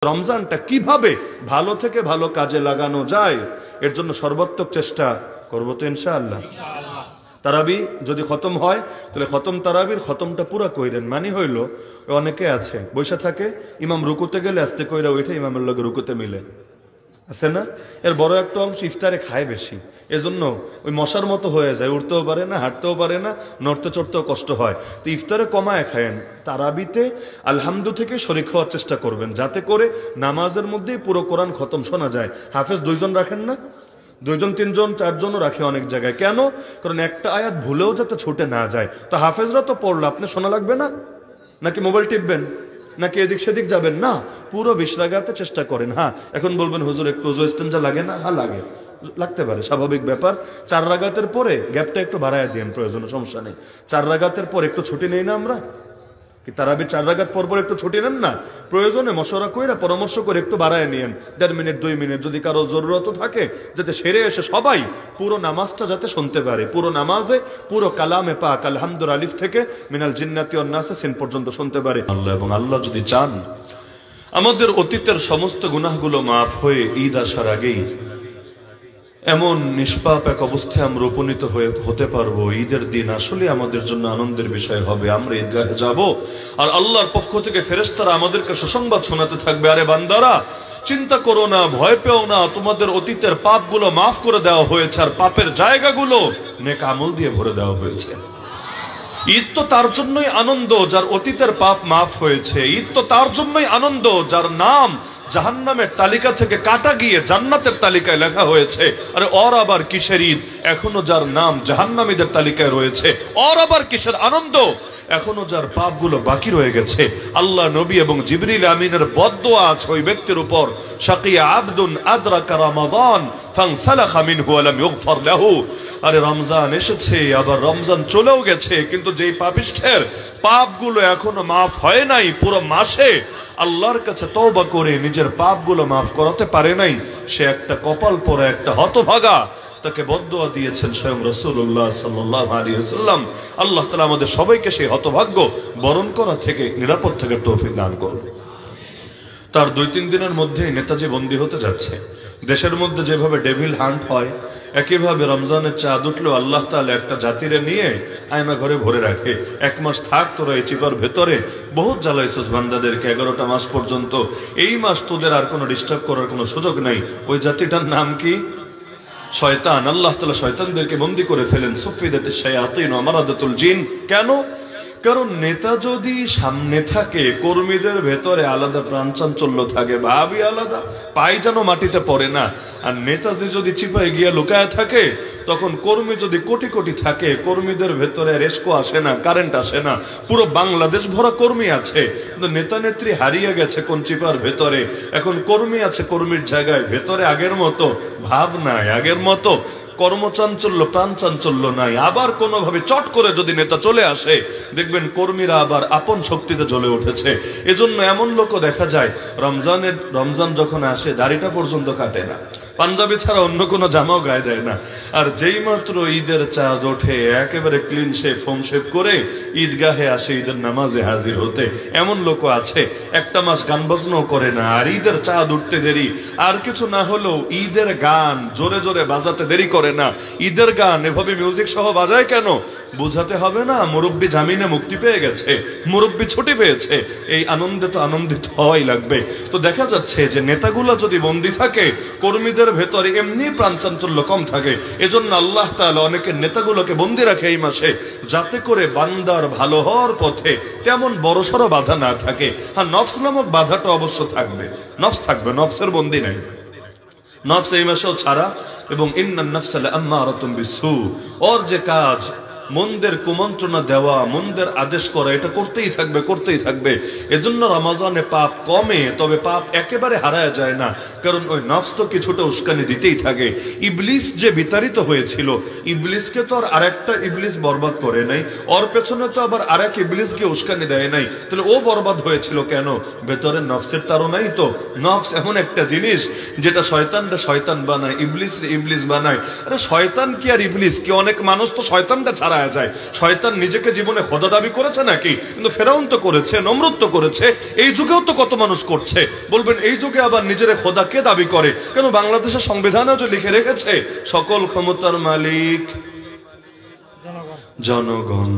রমজানটা কিভাবে ভালো থেকে ভালো কাজে লাগানো যায় এর জন্য সর্বাত্মক চেষ্টা করব তো ইনশাআল্লাহ। তারাবি যদি খতম হয় তাহলে খতম তারাবির খতমটা পুরা কইরেন। মানে হইল অনেকে আছে বৈশা থাকে, ইমাম রুকুতে গেলে আস্তে কইরা ওইটা ইমামের লগে রুকুতে মিলে আছে না, এর বড় একটা অংশ ইফতারে খায় বেশি, এজন্য ওই মশার মতো হয়ে যায়, উঠতেও পারে না, হাঁটতেও পারে না, নড়তে চড়তেও কষ্ট হয়। তো ইফতারে কমায় খায়েন, তারাবিতে আলহামদু থেকে শরীক হওয়ার চেষ্টা করবেন, যাতে করে নামাজের মধ্যেই পুরো কোরআন খতম শোনা যায়। হাফেজ দুইজন রাখেন না, দুইজন তিনজন চারজনও রাখে অনেক জায়গায়। কেন? কারণ একটা আয়াত ভুলেও যাতে ছুটে না যায়। তো হাফেজরা তো পড়লো, আপনি শোনা লাগবে না, নাকি মোবাইল টিপবেন, নাকি এদিক সেদিক যাবেন না, পুরো 20 রাকাতে চেষ্টা করেন। হ্যাঁ, এখন বলবেন হুজুর একটু ওযু ইস্তেঞ্জা লাগে না? হ্যাঁ লাগে, লাগতে পারে, স্বাভাবিক ব্যাপার। 4 রাকাতের পরে গ্যাপটা একটু বাড়ায় দিন, প্রয়োজন, সমস্যা নেই। 4 রাকাতের পর একটু ছুটি নেই না আমরা, কি তারাবি 4 রাকাত পর পর একটু ছুটি নেন না? প্রয়োজনে মশওয়ারা কইরা পরামর্শ করে একটু বাড়ায় নিয়েন, 1.5 মিনিট 2 মিনিট, যদি কারো জরুরত থাকে, যাতে সেরে এসে সবাই পুরো নামাজটা যাতে শুনতে পারে। পুরো নামাজে পুরো কালামে পাক আলহামদুল আলিফ থেকে মিনাল জিন্নাতি ওয়ান নাস সিন পর্যন্ত শুনতে পারে আল্লাহ। এবং আল্লাহ যদি চান আমাদের অতীতের সমস্ত গুনাহগুলো মাফ হয়ে ঈদ আসার আগেই এমন নিষ্পাপ এক অবস্থায় আমরা উপনীত হতে পারবো, ঈদের দিন আসলে আমাদের জন্য আনন্দের বিষয় হবে। আমরা ঈদগাহে যাব আর আল্লাহর পক্ষ থেকে ফেরেশতারা আমাদেরকে সুসংবাদ শোনাতে থাকবে, আরে বান্দারা চিন্তা করো না, ভয় পেও না, তোমাদের অতীতের পাপগুলো মাফ করে দেওয়া হয়েছে আর পাপের জায়গাগুলো নেক আমল দিয়ে ভরে দেওয়া হয়েছে। ঈদ তো তার জন্যই আনন্দ যার অতীতের পাপ মাফ হয়েছে। ঈদ তো তার জন্যই আনন্দ যার নাম জাহান্নামের তালিকা থেকে কাটা গিয়ে জান্নাতের তালিকায় লেখা হয়েছে। আরে ওর আবার কিসের ঈদ? এখনো যার নাম জাহান্নামীদের তালিকায় রয়েছে, ওর আবার কিসের আনন্দ? এখনো যার পাপগুলো বাকি রয়ে গেছে। আল্লাহ নবী এবং জিবরিল আমিনের বদদোয়া আছে ওই ব্যক্তির উপর, শাকিয়া আবদুন আদরাকা রমাদান ফানসালাখা মিনহু ওয়া লাম ইগফার লাহু। আরে রমজান এসেছে, আবার রমজান চলেও গেছে, কিন্তু যেই পাপিষ্ঠের পাপগুলো এখনো মাফ হয় নাই, পুরো মাসে আল্লাহর কাছে তওবা করে নিজের পাপগুলো মাফ করাতে পারে নাই, সে একটা কপাল পোড়া, একটা হতভাগা। তাকে বদদোয়া দিয়েছেন স্বয়ং রাসূলুল্লাহ সাল্লাল্লাহু আলাইহি ওয়াসাল্লাম। আল্লাহ তাআলা আমাদের সবাইকে সেই হতভাগ্য বরণ করা থেকে নিরাপদ থেকে তৌফিক দান করুন। তার 2-3 দিনের মধ্যে নেতাজি বন্দী হতে যাচ্ছে। দেশের মধ্যে যেভাবে ডেভিল হান্ট হয়, একইভাবে রমজানের চাঁদ উঠলেও আল্লাহ তাআলা একটা জাতিরে নিয়ে আয়না ঘরে ভরে রাখে। 1 মাস থাক তোরা এই চিপার ভেতরে, বহুত জ্বালাইছিস বান্দাদেরকে 11টা মাস পর্যন্ত, এই মাস তোদের আর কোনো ডিস্টার্ব করার কোনো সুযোগ নাই। ওই জাতিটার নাম কি? শয়তান। আল্লাহ তাআলা শয়তানদেরকে বন্দী করে ফেলেন। সুফিদাতিশ শায়াতিন ওয়া মারাদাতুল জিন। কেন? কারণ নেতা যদি সামনে থাকে, কর্মীদের ভেতরে আলাদা প্রাণচাঞ্চল্য থাকে, ভাবি আলাদা, পাই যেন মাটিতে পড়ে না। আর নেতাজি যদি চিপায় গিয়ে লুকায় থাকে, তখন কর্মী যদি কোটি কোটি থাকে, কর্মীদের ভেতরে রেস্কো আসে না, কারেন্ট আসে না। পুরো বাংলাদেশ ভরা কর্মী আছে, কিন্তু নেতা নেত্রী হারিয়ে গেছে কোন চিপার ভেতরে। এখন কর্মী আছে কর্মীর জায়গায়, ভেতরে আগের মতো ভাব নাই, আগের মতো কর্মচাঞ্চল্য, প্রাণ চাঞ্চল্য নাই। আবার কোনোভাবে চট করে যদি নেতা চলে আসে, দেখবেন কর্মীরা আবার আপন শক্তিতে জ্বলে উঠেছে। এজন্য এমন লোকও দেখা যায় রমজান যখন আসে দাড়িটা পর্যন্ত কাটে না, পাঞ্জাবি ছাড়া অন্য কোনো জামাও গায়ে দেয় না। আর যেই মাত্র ঈদের চাঁদ ওঠে একেবারে ক্লিন শেভ, ফোম শেভ করে ঈদগাহে আসে ঈদের নামাজে হাজির হতে। এমন লোকও আছে 1টা মাস গান বাজনাও করে না, আর ঈদের চাঁদ উঠতে দেরি, আর কিছু না হলেও ঈদের গান জোরে জোরে বাজাতে দেরি করে না। ঈদের গান এভাবে মিউজিক সহ বাজায় কেন? বুঝাতে হবে না মুরব্বী জামিনে মুক্তি পেয়ে গেছে, মুরব্বী ছুটি পেয়েছে, এই আনন্দে তো আনন্দিত হওয়াই লাগবে। তো দেখা যাচ্ছে যে নেতাগুলো যদি বন্দী থাকে, কর্মীদের ভেতরে এমনি প্রাণচাঞ্চল্য কম থাকে। এজন্য আল্লাহ তাআলা অনেকের নেতাগুলোকে বন্দী রাখে এই মাসে, যাতে করে বান্দার ভালো হওয়ার পথে তেমন বড়সড় বাধা না থাকে। হ্যাঁ, নফস নামক বাধাটা অবশ্য থাকবে, নফস থাকবে, নফসের বন্দী নাই। নফস এই মাসেও ছাড়া, এবং ইন্নান নাফসা লাআম্মারাতুম বিসসু, ওর যে কাজ মন্দের কুমন্ত্রণা দেওয়া, মন্দের আদেশ করা, এটা করতেই থাকবে, করতেই থাকবে। এজন্য রমজানে পাপ কমে, তবে পাপ একেবারে হারায় যায় না, কারণ ওই নফস তো কিছুটা উস্কানি দিতেই থাকে। ইবলিস যে বিতাড়িত হয়েছিল, ইবলিসকে তো আর আরেকটা ইবলিস বরবাদ করে নাই, ওর পেছনে তো আবার আরেক ইবলিসকে উস্কানি দেয় নাই, তাহলে ও বরবাদ হয়েছিল কেন? ভেতরে নফসের তাড়নাই তো। নফস এমন একটা জিনিস যেটা শয়তানরা শয়তান বানায়, ইবলিস ইবলিস বানায়। আরে শয়তান কি আর ইবলিস কি? অনেক মানুষ তো শয়তানটা ছাড়া পাওয়া যায়। শয়তান নিজেকে জীবনে খোদা দাবি করেছে নাকি? কিন্তু ফেরাউন তো করেছে, নমরুদ তো করেছে, এই যুগেও তো কত মানুষ করছে। বলবেন এই যুগে আবার নিজের খোদা কে দাবি করে? কেন বাংলাদেশের সংবিধানেও যে লিখে রেখেছে সকল ক্ষমতার মালিক জনগণ।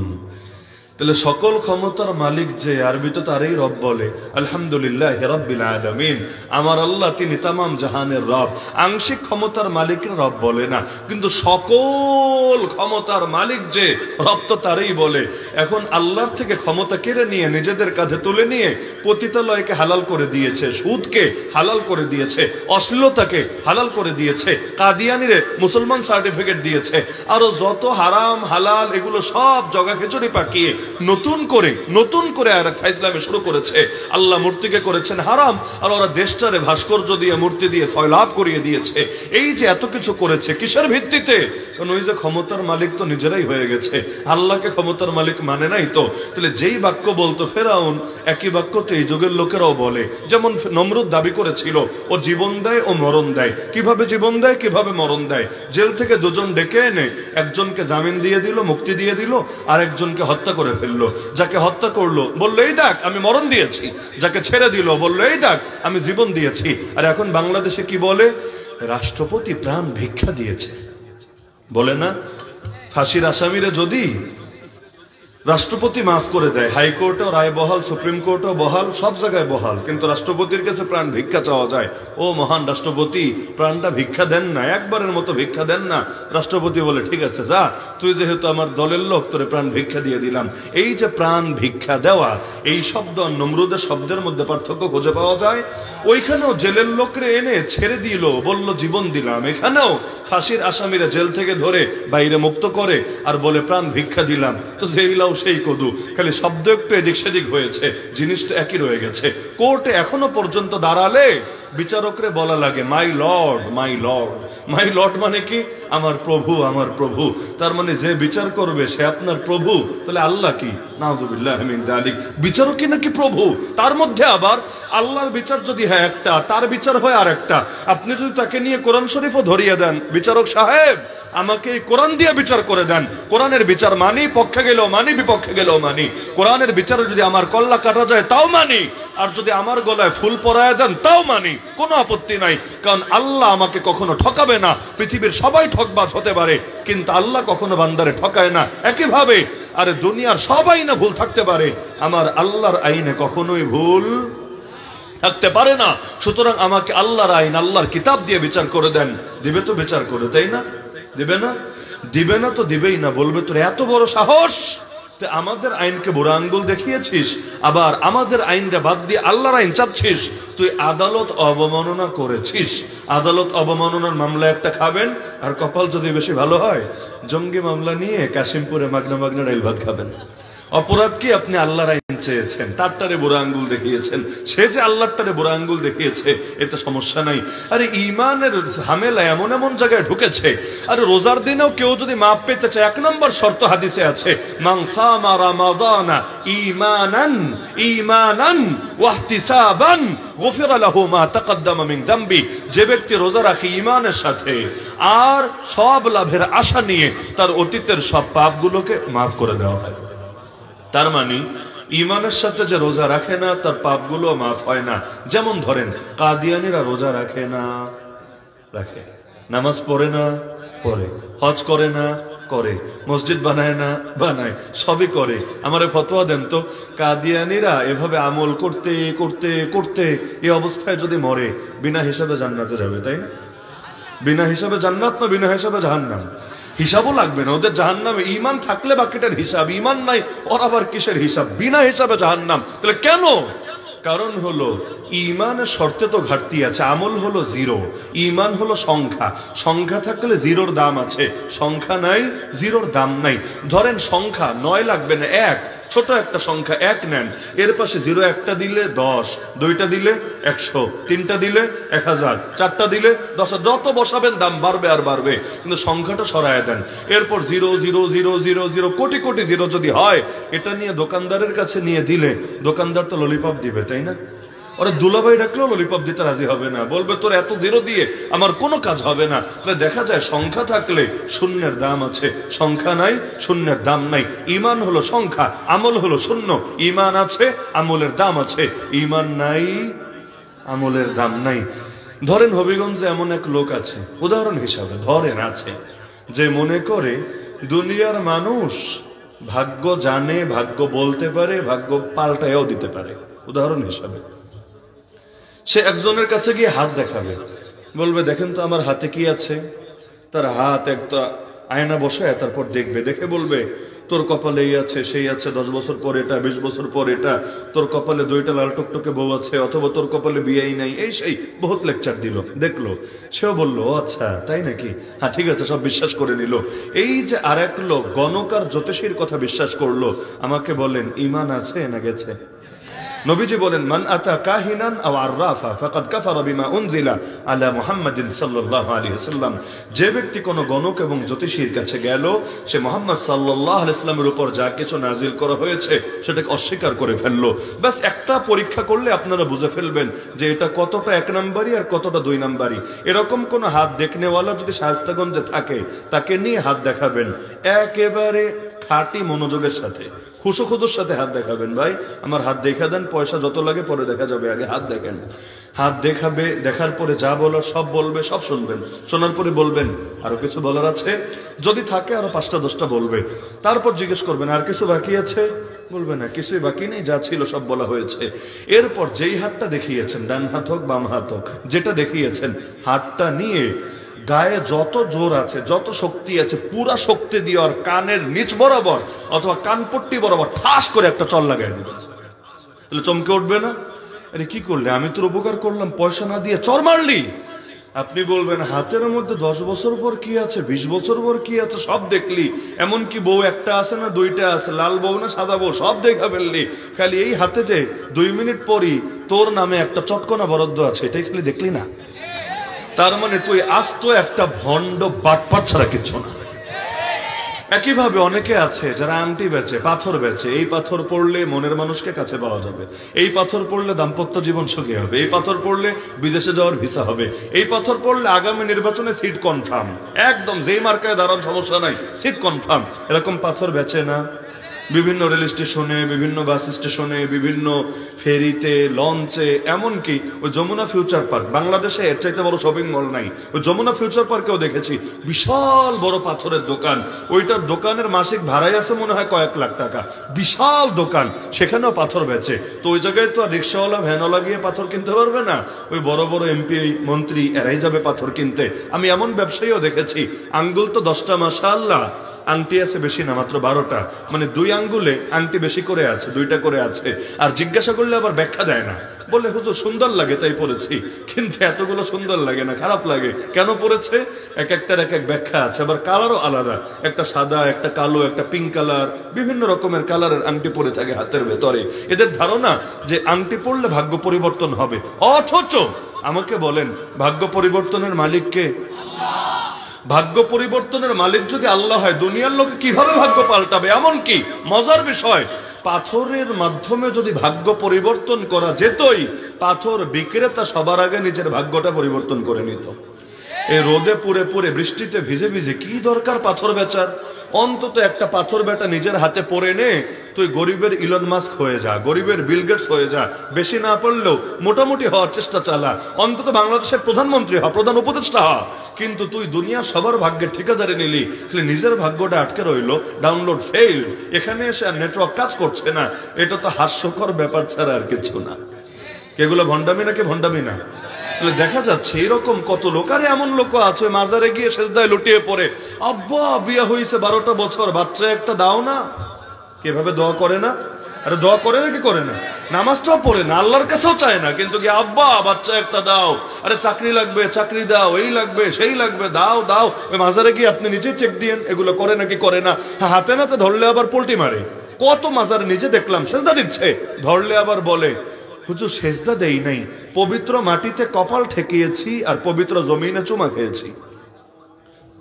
তাহলে সকল ক্ষমতার মালিক যে, আরবিতে তারই রব বলে আলহামদুলিল্লাহ রাব্বিল আলামিন, আমার আল্লাহ তিনি তামাম জাহানের রব। আংশিক ক্ষমতার মালিকের রব বলে না, কিন্তু সকল ক্ষমতার মালিক যে রব তো তারই বলে। এখন আল্লাহর থেকে ক্ষমতা কেড়ে নিয়ে নিজেদের কাঁধে তুলে নিয়ে পতিতালয়কে হালাল করে দিয়েছে, সুদকে হালাল করে দিয়েছে, অশ্লীলতাকে হালাল করে দিয়েছে, কাদিয়ানিরে মুসলমান সার্টিফিকেট দিয়েছে, আরো যত হারাম হালাল এগুলো সব জগা খিচুড়ি পাকিয়ে নতুন করে আর একটা ইসলামে শুরু করেছে। আল্লাহ মূর্তিকে করেছেন হারাম, আর ওরা দেশটারে ভাস্কর্য দিয়ে মূর্তি দিয়ে সয়লাভ করিয়ে দিয়েছে। এই যে এত কিছু করেছে কিসের ভিত্তিতে? কারণ ওই যে ক্ষমতার মালিক তো নিজেরাই হয়ে গেছে, আল্লাহকে ক্ষমতার মালিক মানে নাই তো। তাহলে যেই বাক্য বলতো ফেরাউন, একই বাক্য তো এই যুগের লোকেরাও বলে। যেমন নমরুদ দাবি করেছিল ও জীবন দেয় ও মরণ দেয়। কিভাবে জীবন দেয়, কিভাবে মরণ দেয়? জেল থেকে দুজন ডেকে এনে একজনকে জামিন দিয়ে দিল, মুক্তি দিয়ে দিল, আর একজনকে হত্যা করে ফেললো। যাকে হত্যা করলো বললো এই দেখ আমি মরণ দিয়েছি, যাকে ছেড়ে দিল বললো এই দেখ আমি জীবন দিয়েছি। আর এখন বাংলাদেশে কি বলে? রাষ্ট্রপতি প্রাণ ভিক্ষা দিয়েছে, বলে না? ফাঁসির আসামিরে যদি রাষ্ট্রপতি মাফ করে দেয়, হাইকোর্টও রায় বহাল, সুপ্রিম কোর্টও বহাল, সব জায়গায় বহাল, কিন্তু রাষ্ট্রপতির কাছে প্রাণ ভিক্ষা চাওয়া যায়। ও মহান রাষ্ট্রপতি, প্রাণটা ভিক্ষা দেন না, একবারের মতো ভিক্ষা দেন না। রাষ্ট্রপতি বলে ঠিক আছে যা, তুই যেহেতু আমার দলের লোক, তোরে প্রাণ ভিক্ষা দিয়ে দিলাম। এই যে প্রাণ ভিক্ষা দেওয়া, এই শব্দ নমরুদের শব্দের মধ্যে পার্থক্য খুঁজে পাওয়া যায়। ওইখানেও জেলের লোকরে এনে ছেড়ে দিল, বলল জীবন দিলাম। এখানেও ফাঁসির আসামিরা জেল থেকে ধরে বাইরে মুক্ত করে আর বলে প্রাণ ভিক্ষা দিলাম। তো জেলাও সেই কদু, খালি শব্দ একটু এদিক সেদিক হয়েছে, জিনিসটা একই রয়ে গেছে। কোর্টে এখনো পর্যন্ত দাঁড়ালে বিচারকরে বলা লাগে my lord, my lord. My lord মানে কি? আমার প্রভু, আমার প্রভু। তার মানে যে বিচার করবে সে আপনার প্রভু। তাহলে আল্লাহ কি? নাউযুবিল্লাহ মিন যালিক। বিচারকই নাকি প্রভু? তার মধ্যে আবার আল্লাহর বিচার যদি হয় একটা, তার বিচার হয় আর একটা। আপনি যদি তাকে নিয়ে কোরআন শরীফও ধরিয়ে দেন, বিচারক সাহেব আমাকে এই কোরআন দিয়ে বিচার করে দেন, কোরআনের বিচার মানি, পক্ষে গেলেও মানি, বিপক্ষে গেলেও মানি। কোরআনের বিচারে যদি আমার কল্লা কাটা যায় তাও মানি, আর যদি আমার গলায় ফুল পরায় দেন তাও মানি, কোনো আপত্তি নাই। কারণ আল্লাহ আমাকে কখনো ঠকাবে না। পৃথিবীর সবাই ঠকবাজ হতে পারে, কিন্তু আল্লাহ কখনো বান্দারে ঠকায় না। একইভাবে আরে দুনিয়ার সবাই না ভুল থাকতে পারে, আমার আল্লাহর আইনে কখনোই ভুল থাকতে পারে না। সুতরাং আমাকে আল্লাহর আইন, আল্লাহর কিতাব দিয়ে বিচার করে দেন। দিবে তো বিচার করে, তাই না? দিবে না? দিবে না তো দিবেই না। বলবে তোর এত বড় সাহস, আমাদের আইনকে বুড়া আঙ্গুল দেখিয়েছিস, আবার আমাদের আইনটা বাদ দিয়ে আল্লাহর আইন চাচ্ছিস। তুই আদালত অবমাননা করেছিস। আদালত অবমাননার মামলা একটা খাবেন, আর কপাল যদি বেশি ভালো হয় জঙ্গি মামলা নিয়ে কাশিমপুরে মাগনা মাগনা ডাইল ভাত খাবেন। অপরাধ কি? আপনি আল্লাহর আইন চেয়েছেন, তারটারে বুড়া আঙ্গুল দেখিয়েছেন। সে যে আল্লাহটারে বুড়া আঙ্গুল দেখিয়েছে এতে সমস্যা নাই। আরে ইমানের ঝামেলা এমন এমন জায়গায় ঢুকেছে। আরে রোজার দিনেও কেউ যদি মাপ পেতে চায়, 1 নম্বর শর্ত হাদিসে আছে, মান সামা রামাদানা ঈমানান ওয়া ইহতিসাবান গুফিরা লাহু মা তাকদ্দামা মিন যামবি। যে ব্যক্তি রোজা রাখে ঈমানের সাথে আর সওয়াব লাভের আশা নিয়ে, তার অতীতের সব পাপগুলোকে মাফ করে দেওয়া হয়। তার মানে ইমানের সাথে যে রোজা রাখে না তার পাপগুলো মাফ হয় না। যেমন ধরেন কাদিয়ানিরা রোজা রাখে না, রাখে, নামাজ পড়ে না, পড়ে, হজ করে না, করে, মসজিদ বানায় না, বানায়, সবই করে। আমারে ফতোয়া দেন তো, কাদিয়ানিরা এভাবে আমল করতে করতে করতে এই অবস্থায় যদি মরে, বিনা হিসাবে জান্নাতে যাবে, তাই না? বিনা হিসাবে জান্নাত না বিনা হিসাবে জাহান্নাম? হিসাবও লাগবে না ওদের জাহান্নামে। ঈমান থাকলে বাকিটার হিসাব, ঈমান নাই ওর আবার কিসের হিসাব? বিনা হিসাবে জাহান্নাম। তাহলে কেন? কারণ হলো ঈমানের শর্তে তো ঘাটতি আছে। আমল হলো জিরো, ঈমান হলো সংখ্যা। সংখ্যা থাকলে জিরোর দাম আছে, সংখ্যা নাই, জিরোর দাম নাই। ধরেন সংখ্যা 9 লাগবে না, 1, ছোট একটা সংখ্যা 1 নেন, এর পাশে 0 একটা দিলে 10, 2টা দিলে 100, 3টা দিলে 1000, 4টা দিলে 10,000। যত বসাবেন দাম বাড়বে আর বাড়বে, কিন্তু সংখ্যাটা সরায় দেন। এরপর 0 0 0 0 0 কোটি কোটি জিরো যদি হয়, এটা নিয়ে দোকানদারের কাছে নিয়ে দিলে দোকানদার তো ললিপপ দিবে, তাই না? ওরা দুলাভাই ডাকলেও ললিপপ দিতে রাজি হবে না, বলবে তোর এত জিরো দিয়ে আমার কোনো কাজ হবে না। দেখা যায় সংখ্যা থাকলে শূন্যের দাম আছে, সংখ্যা নাই শূন্যের দাম নাই। ইমান হলো সংখ্যা, আমল হলো শূন্য। ইমান আছে, আমলের দাম আছে। ইমান নাই, আমলের দাম নাই। ধরেন হবিগঞ্জে এমন এক লোক আছে, উদাহরণ হিসাবে ধরেন আছে, যে মনে করে দুনিয়ার মানুষ ভাগ্য জানে, ভাগ্য বলতে পারে, ভাগ্য পাল্টায়ও দিতে পারে। উদাহরণ হিসাবে সে একজনের কাছে গিয়ে হাত দেখাবে, বলবে দেখেন তো আমার হাতে কি আছে। তার হাত একটা আয়না বসায় তারপর দেখবে, দেখে বলবে তোর কপালে এই আছে, সেই আছে, 10 বছর পর এটা, 20 বছর পর এটা, তোর কপালে 2টা লাল টুকটুকে বউ আছে, অথবা তোর কপালে বিয়েই নাই, এই সেই বহুত লেকচার দিল, দেখলো। সেও বললো আচ্ছা তাই নাকি, হ্যাঁ ঠিক আছে, সব বিশ্বাস করে নিল। এই যে আর এক লোক গণকার জ্যোতিষীর কথা বিশ্বাস করলো, আমাকে বলেন ইমান আছে না গেছে? নবীজি বলেন মান আতা কাহিনান আও আররাফা ফাকাদ কাফারা বিমা উনজিলা আলা মুহাম্মাদিন সাল্লাল্লাহু আলাইহি ওয়াসাল্লাম। যে ব্যক্তি কোন গণক এবং জ্যোতিষীর কাছে গেল, সে মুহাম্মদ সাল্লাল্লাহু আলাইহি ওয়াসাল্লামের উপর যা কিছু নাজিল করা হয়েছে সেটাকে অস্বীকার করে ফেললো। বাস একটা পরীক্ষা করলে আপনারা বুঝে ফেলবেন যে এটা কতটা 1 নাম্বারি আর কতটা 2 নাম্বারি। এরকম কোন হাত দেখনেওয়ালা যদি শায়েস্তাগঞ্জে থাকে, তাকে নিয়ে হাত দেখাবেন, একেবারে খাঁটি মনোযোগের সাথে, খুশুখুদুর সাথে হাত দেখাবেন। ভাই আমার হাত দেখা দেন, পয়সা যত লাগে পরে দেখা যাবে, আগে হাত দেখেন। হাত দেখাবে, দেখার পরে যা বলার সব বলবে, সব শুনবেন। শোনার পরে বলবেন আরো কিছু বলার আছে, যদি থাকে আরো 5টা 10টা বলবে। তারপর জিজ্ঞেস করবেন আর কিছু বাকি আছে, বলবে না কিছুই বাকি নেই, যা ছিল সব বলা হয়েছে। এরপর যেই হাতটা দেখিয়েছেন, ডান হাত হোক বাম হাত হোক, যেটা দেখিয়েছেন, হাতটা নিয়ে গায়ে যত জোর আছে, যত শক্তি আছে, পুরা শক্তি দিয়ে আর কানের নিচ বরাবর অথবা কানপট্টি বরাবর ঠাস করে একটা চল লাগাই দেবেন। চমকে উঠবে না, আরে কি করলে, আমি তোর উপকার করলাম, পয়সা না দিয়ে চর মারলি। আপনি বলবেন হাতের মধ্যে 10 বছর পর কি আছে, 20 বছর পর কি আছে, সব দেখলি, এমনকি বউ একটা আছে না 2টা আছে, লাল বউ না সাদা বউ, সব দেখা ফেললি, খালি এই হাতে যে 2 মিনিট পরই তোর নামে একটা চটকনা বরাদ্দ আছে, এটাই খালি দেখলি না। তার মানে তুই আস্ত একটা ভণ্ড বাটপাট ছাড়া কিচ্ছু না। একইভাবে অনেকে আছে যারা আংটি বেচে, পাথর বেচে। এই পাথর পড়লে মনের মানুষকে কাছে পাওয়া যাবে, এই পাথর পড়লে দাম্পত্য জীবন সুখী হবে, এই পাথর পড়লে বিদেশে যাওয়ার ভিসা হবে, এই পাথর পড়লে আগামী নির্বাচনে সিট কনফার্ম, একদম যেই মার্কায় দাঁড়ান সমস্যা নাই, সিট কনফার্ম। এরকম পাথর বেচে না? বিভিন্ন রেল স্টেশনে, বিভিন্ন বাস স্টেশনে, বিভিন্ন ফেরিতে, লঞ্চে, এমনকি ওই যমুনা ফিউচার পার্ক, বাংলাদেশে এর চাইতে বড় শপিং মল নাই, ওই যমুনা ফিউচার পার্কেও দেখেছি বিশাল বড় পাথরের দোকান। ওইটার দোকানের মাসিক ভাড়াই আছে মনে হয় কয়েক লাখ টাকা, বিশাল দোকান, সেখানেও পাথর বেচে। তো ওই জায়গায় তো রিক্সাওয়ালা ভ্যানওয়ালা গিয়ে পাথর কিনতে পারবে না, ওই বড় বড় এমপি মন্ত্রী এরাই যাবে পাথর কিনতে। আমি এমন ব্যবসায়ীও দেখেছি, আঙ্গুল তো 10টা মাশাআল্লাহ, আংটি আছে বেশি না, মাত্র 12টা, মানে 2 আঙ্গুলে আংটি বেশি করে আছে, 2টা করে আছে। আর জিজ্ঞাসা করলে আবার ব্যাখ্যা দেয় না, বলে হুজুর সুন্দর লাগে তাই পড়েছি। কিন্তু এতগুলো সুন্দর লাগে না, খারাপ লাগে। কেন পড়েছে? এক একটার এক এক ব্যাখ্যা আছে, আবার কালারও আলাদা, একটা সাদা, একটা কালো, একটা পিঙ্ক কালার, বিভিন্ন রকমের কালারের আংটি পরে থাকে হাতের ভেতরে। এদের ধারণা যে আংটি পড়লে ভাগ্য পরিবর্তন হবে, অথচ আমাকে বলেন ভাগ্য পরিবর্তনের মালিক কে? ভাগ্য পরিবর্তনের মালিক যদি আল্লাহ হয়, দুনিয়ার লোকে কিভাবে ভাগ্য পাল্টাবে? এমনকি মজার বিষয়, পাথরের মাধ্যমে যদি ভাগ্য পরিবর্তন করা যেতই, পাথর বিক্রেতা সবার আগে নিজের ভাগ্যটা পরিবর্তন করে নিত। এই রোদে পুড়ে পুড়ে, বৃষ্টিতে ভিজে ভিজে কি দরকার পাথর বেচার? অন্তত একটা পাথর বেটা নিজের হাতে পরে নে, তুই গরিবের ইলন মাস্ক হয়ে যা, গরিবের বিল গেটস হয়ে যা, বেশি না পারলেও মোটামুটি হওয়ার চেষ্টা চালা, অন্তত বাংলাদেশের প্রধানমন্ত্রী হ, প্রধান উপদেষ্টা হ। কিন্তু তুই দুনিয়া সবার ভাগ্যের ঠিকাদারে নিলি, নিজের ভাগ্যটা আটকে রইলো, ডাউনলোড ফেইল, এখানে এসে আর নেটওয়ার্ক কাজ করছে না। এটা তো হাস্যকর ব্যাপার ছাড়া আর কিছু না। এগুলো ভণ্ডামি নাকি ভণ্ডামি না? দেখা যাচ্ছে এরকম কত লোক। আরে এমন লোক আছে মাজারে গিয়ে সেজদায় লুটিয়ে পড়ে, আব্বা বিয়ে হয়েছে 12টা বছর, বাচ্চা একটা দাও না। কিভাবে দোয়া করে না? আরে দোয়া করে নাকি করে না? নামাজটাও পড়ে না, আল্লাহর কাছেও চায় না, কিন্তু কি আব্বা বাচ্চা একটা দাও, আরে চাকরি লাগবে, চাকরি দাও, এই লাগবে, সেই লাগবে, দাও দাও। ওই মাজারে গিয়ে আপনি নিজেই চেক দিয়েন এগুলো করে নাকি করে না। হাতে নাতে ধরলে আবার পোল্টি মারে। কত মাজারে নিজে দেখলাম সেজদা দিচ্ছে, ধরলে আবার বলে হুজুর সেজদা দেই নাই, পবিত্র মাটিতে কপাল ঠেকিয়েছি আর পবিত্র জমিনে চুমা খেয়েছি।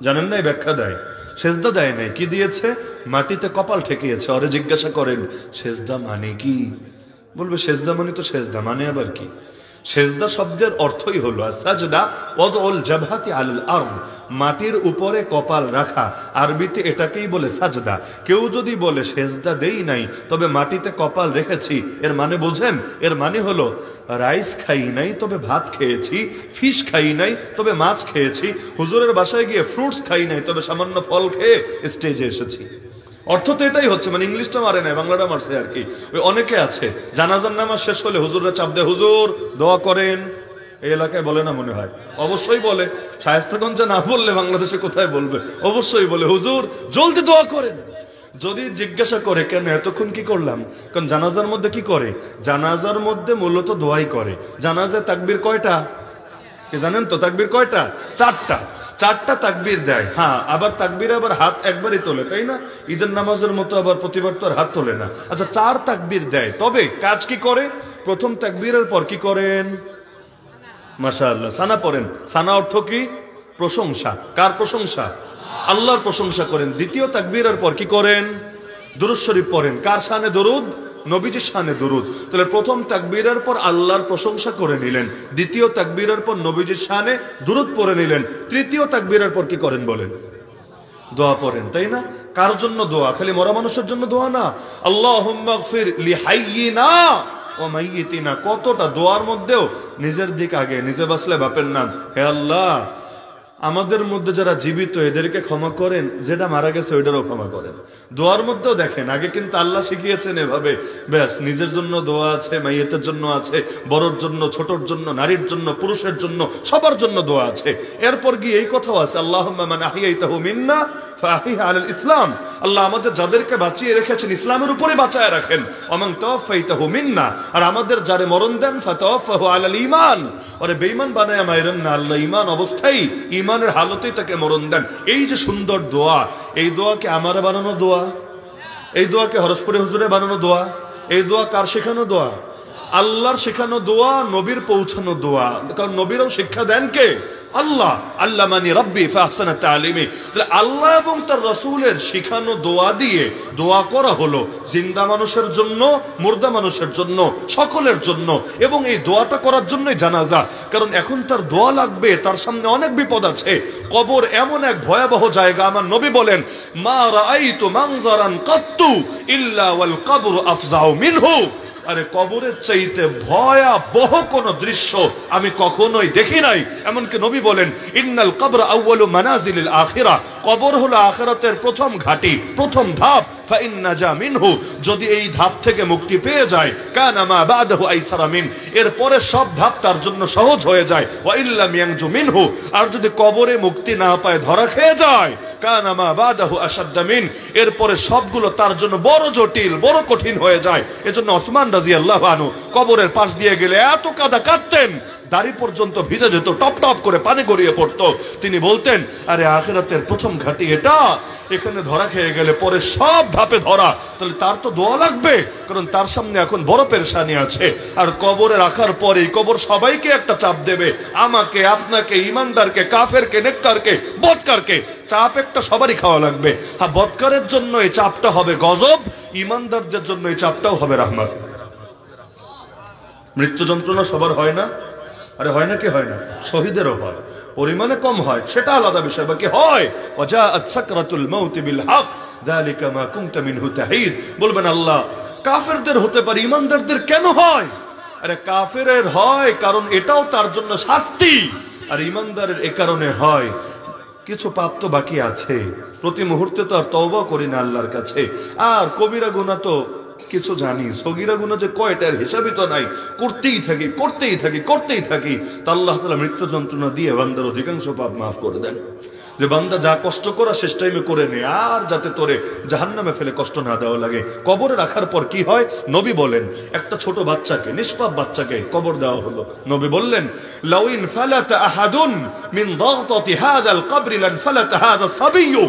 জানেন না? ব্যাখ্যা দেয় সেজদা দেয় নাই, কি দিয়েছে? মাটিতে কপাল ঠেকিয়েছে। ওরে জিজ্ঞাসা করেন সেজদা মানে কি? বলবে সেজদা মানে তো সেজদা, মানে আবার কি? সেজদা শব্দের অর্থই হলো সাজদা ওয়াদউল জাবহাতি আলাল আরদ, মাটির উপরে কপাল রাখা। আরবিতে এটাকেই বলে সাজদা। কেউ যদি বলে সেজদা দেই নাই তবে মাটিতে কপাল রেখেছি, এর মানে বোঝেন? এর মানে হলো রাইস খাই নাই তবে ভাত খেয়েছি, ফিশ খাই নাই তবে মাছ খেয়েছি, হুজুরের বাসায় গিয়ে ফ্রুটস খাই নাই তবে সামান্য ফল খেয়ে স্টেজে এসেছি। অর্থ তো এটাই হচ্ছে, মানে ইংলিশটা মারে নাই, বাংলাটা মারছে আর কি। ওই অনেকে আছে জানাজার নামাজ শেষ হলে হুজুররা চাপ দেয়, হুজুর দোয়া করেন। এই এলাকায় বলে না মনে হয়? অবশ্যই বলে। শায়েস্তাগঞ্জে না বললে বাংলাদেশে কোথায় বলবে? অবশ্যই বলে, হুজুর জলদি দোয়া করেন। যদি জিজ্ঞাসা করে কেন এতক্ষণ কি করলাম, কারণ জানাজার মধ্যে কি করে? জানাজার মধ্যে মূলত দোয়াই করে। জানাজায় তাকবীর কয়টা জানেন তো? তাকবীর কয়টা? চারটা। চারটা তাকবীর দেয়। হ্যাঁ, আবার তাকবীরে আবার হাত একবারই তোলে, তাই না? ঈদের নামাজের মতো আবার প্রতিবার তো আর হাত তোলে না। আচ্ছা, চার তাকবীর দেয়, তবে কাজ কি করে? প্রথম তাকবীরের পর কি করেন? মাশাআল্লাহ, সানা পড়েন। সানা অর্থ কি? প্রশংসা। কার প্রশংসা? আল্লাহর প্রশংসা করেন। দ্বিতীয় তাকবীরের পর কি করেন? দুরূদ শরীফ পড়েন। কার শানে দরুদ? নবীজির শানে দরুদ। তাহলে প্রথম তাকবীরের পর আল্লাহর প্রশংসা করে নিলেন, দ্বিতীয় তাকবীরের পর নবীজির শানে দরুদ পড়ে নিলেন, তৃতীয় তাকবীরের পর কি করেন বলেন? দোয়া পড়েন, তাই না? কার জন্য দোয়া? খালি মরা মানুষের জন্য দোয়া না। আল্লাহুম্মা গফির লিহাইয়িনা ওয়া মাইয়িতিনা। কতটা দোয়ার মধ্যেও নিজের দিক আগে, নিজে বাঁচলে বাপের নাম। হে আল্লাহ, আমাদের মধ্যে যারা জীবিত এদেরকে ক্ষমা করেন, যেটা মারা গেছে ওইটারও ক্ষমা করেন। দোয়ার মধ্যেও দেখেন, আগে কিন্তু আল্লাহ শিখিয়েছেন এভাবে, ব্যাস নিজের জন্য দোয়া আছে, মাইয়েতের জন্য আছে, বড়র জন্য, ছোটর জন্য, নারীর জন্য, পুরুষের জন্য, সবার জন্য দোয়া আছে। এরপর গিয়ে এই কথাও আছে, আল্লাহুম্মা মান আহইয়াইতাহু মিন্না ফাআহিহা আলাল ইসলাম। আল্লাহ আমাদের যাদেরকে বাঁচিয়ে রেখেছেন ইসলামের উপরে বাঁচায় রাখেন। ওমান তাওফাইতাহু মিন্না, আর আমাদের যারে মরণ দেন ফাতাওফাহু আলাল ঈমান, আরে বেঈমান বানায়া মাইরেন না, আল্লাহ ঈমান অবস্থায় ঈমানের হালতেই তাকে মরণ দেন। এই যে সুন্দর দোয়া, এই দোয়াকে আমার বানানো দোয়া, এই দোয়াকে হরসপুরে হুজুরে বানানো দোয়া, এই দোয়া কার শেখানো দোয়া? আল্লাহর শেখানো দোয়া, নবীর পৌঁছানো দোয়া। কারণ নবীরাও শিক্ষা দেন কে? আল্লাহ। আল্লামানি রাব্বি ফাহসানা তালিমি। তাহলে আল্লাহ এবং তার রাসূলের শিখানো দোয়া দিয়ে দোয়া করা হলো জিন্দা মানুষের জন্য, মুর্দা মানুষের জন্য, সকলের জন্য। এবং এই দোয়াটা করার জন্যই জানাজা। কারণ এখন তার দোয়া লাগবে, তার সামনে অনেক বিপদ আছে। কবর এমন এক ভয়াবহ জায়গা, আমার নবী বলেন, মা রাআইতু মানজারান কাত্তু ইল্লা ওয়াল কবরু আফজাউ মিনহু। আরে কবরের চাইতে ভয়াবহ কোন দৃশ্য আমি কখনোই দেখি নাই। এমনকি নবী বলেন, ইন্নাল কবর আউয়ালু মানাজিলিল আখিরা, কবর হলো আখিরাতের প্রথম ঘাঁটি, প্রথম ধাপ। ফাইন নাজা মিনহু, যদি এই ধাপ থেকে মুক্তি পেয়ে যায়, কানা মা বাদাহু আইসারা মিন, এরপরে সব ধাপ তার জন্য সহজ হয়ে যায়। ওয়া ইল্লাম ইয়ানজু মিনহু, আর যদি কবরে মুক্তি না পায়, ধরা খেয়ে যায়, কানা মা বাদাহু আশাদ্দা মিন, এরপরে সবগুলো তার জন্য বড় জটিল, বড় কঠিন হয়ে যায়। এজন্য ওসমান রাদিয়াল্লাহু আনহু কবরের পাশ দিয়ে গেলে এত কাদা কাঁদতেন, দাড়ি পর্যন্ত ভিজে যেত, টপ টপ করে পানি গড়িয়ে পড়তো। তিনি বলতেন, আরে আখিরাতের প্রথম ঘাঁটি এটা, এখানে ধরা খেয়ে গেলে পরে সব ধাপে ধরা। তাহলে তার তো দোয়া লাগবে, কারণ তার সামনে এখন বড় পেরেশানি আছে। আর কবরে রাখার পরেই কবর সবাইকে একটা চাপ দেবে, আমাকে, আপনাকে, ইমানদারকে, কাফেরকে, নেককারকে, বদকারকে। চাপ একটা সবারই খাওয়া লাগবে। হ্যাঁ, বদকারের জন্য এই চাপটা হবে গজব, ইমানদারদের জন্য এই চাপটাও হবে রাহমাত। মৃত্যু যন্ত্রণা সবার হয় না? আরে হয় না কি হয় না? শহীদেরও হয়, পরিমাণে কম হয়, সেটা আলাদা বিষয়, বাকি হয়। ওয়াজাআত সাকরাতুল মাউত বিল হক যালিকা মা কুনতা মিনহু তাহিদ। বলবেন আল্লাহ, কাফেরদের হতে পারে, ইমানদারদের কেন হয়? আরে কাফেরের হয় কারণ এটাও তার জন্য শাস্তি, আর ইমানদারের এ কারণে হয় কিছু পাপ তো বাকি আছে, প্রতি মুহূর্তে তো আর তওবা করি না আল্লাহর কাছে। আর কবিরা গুনাহ তো কিছু জানি, সগীরা গুনাহ যে কয়টার হিসাবই তো নাই, করতেই থাকি, করতেই থাকি, করতেই থাকি। তা আল্লাহ তাআলা মৃত্যু যন্ত্রণা দিয়ে বান্দার অধিকাংশ পাপ মাফ করে দেন। যে বান্দা যা কষ্ট করা শেষ টাইমে করে নে, আর যাতে তোরে জাহান্নামে ফেলে কষ্ট না দেওয়া লাগে। কবরে রাখার পর কি হয়? নবী বলেন, একটা ছোট বাচ্চাকে, নিষ্পাপ বাচ্চাকে কবর দেওয়া হলো। নবী বললেন, লাউ ইন ফালাতা আহাদুন মিন দাগতাতি হাযাল কবরি লান ফালাতা হাযা সাবিয়্যু।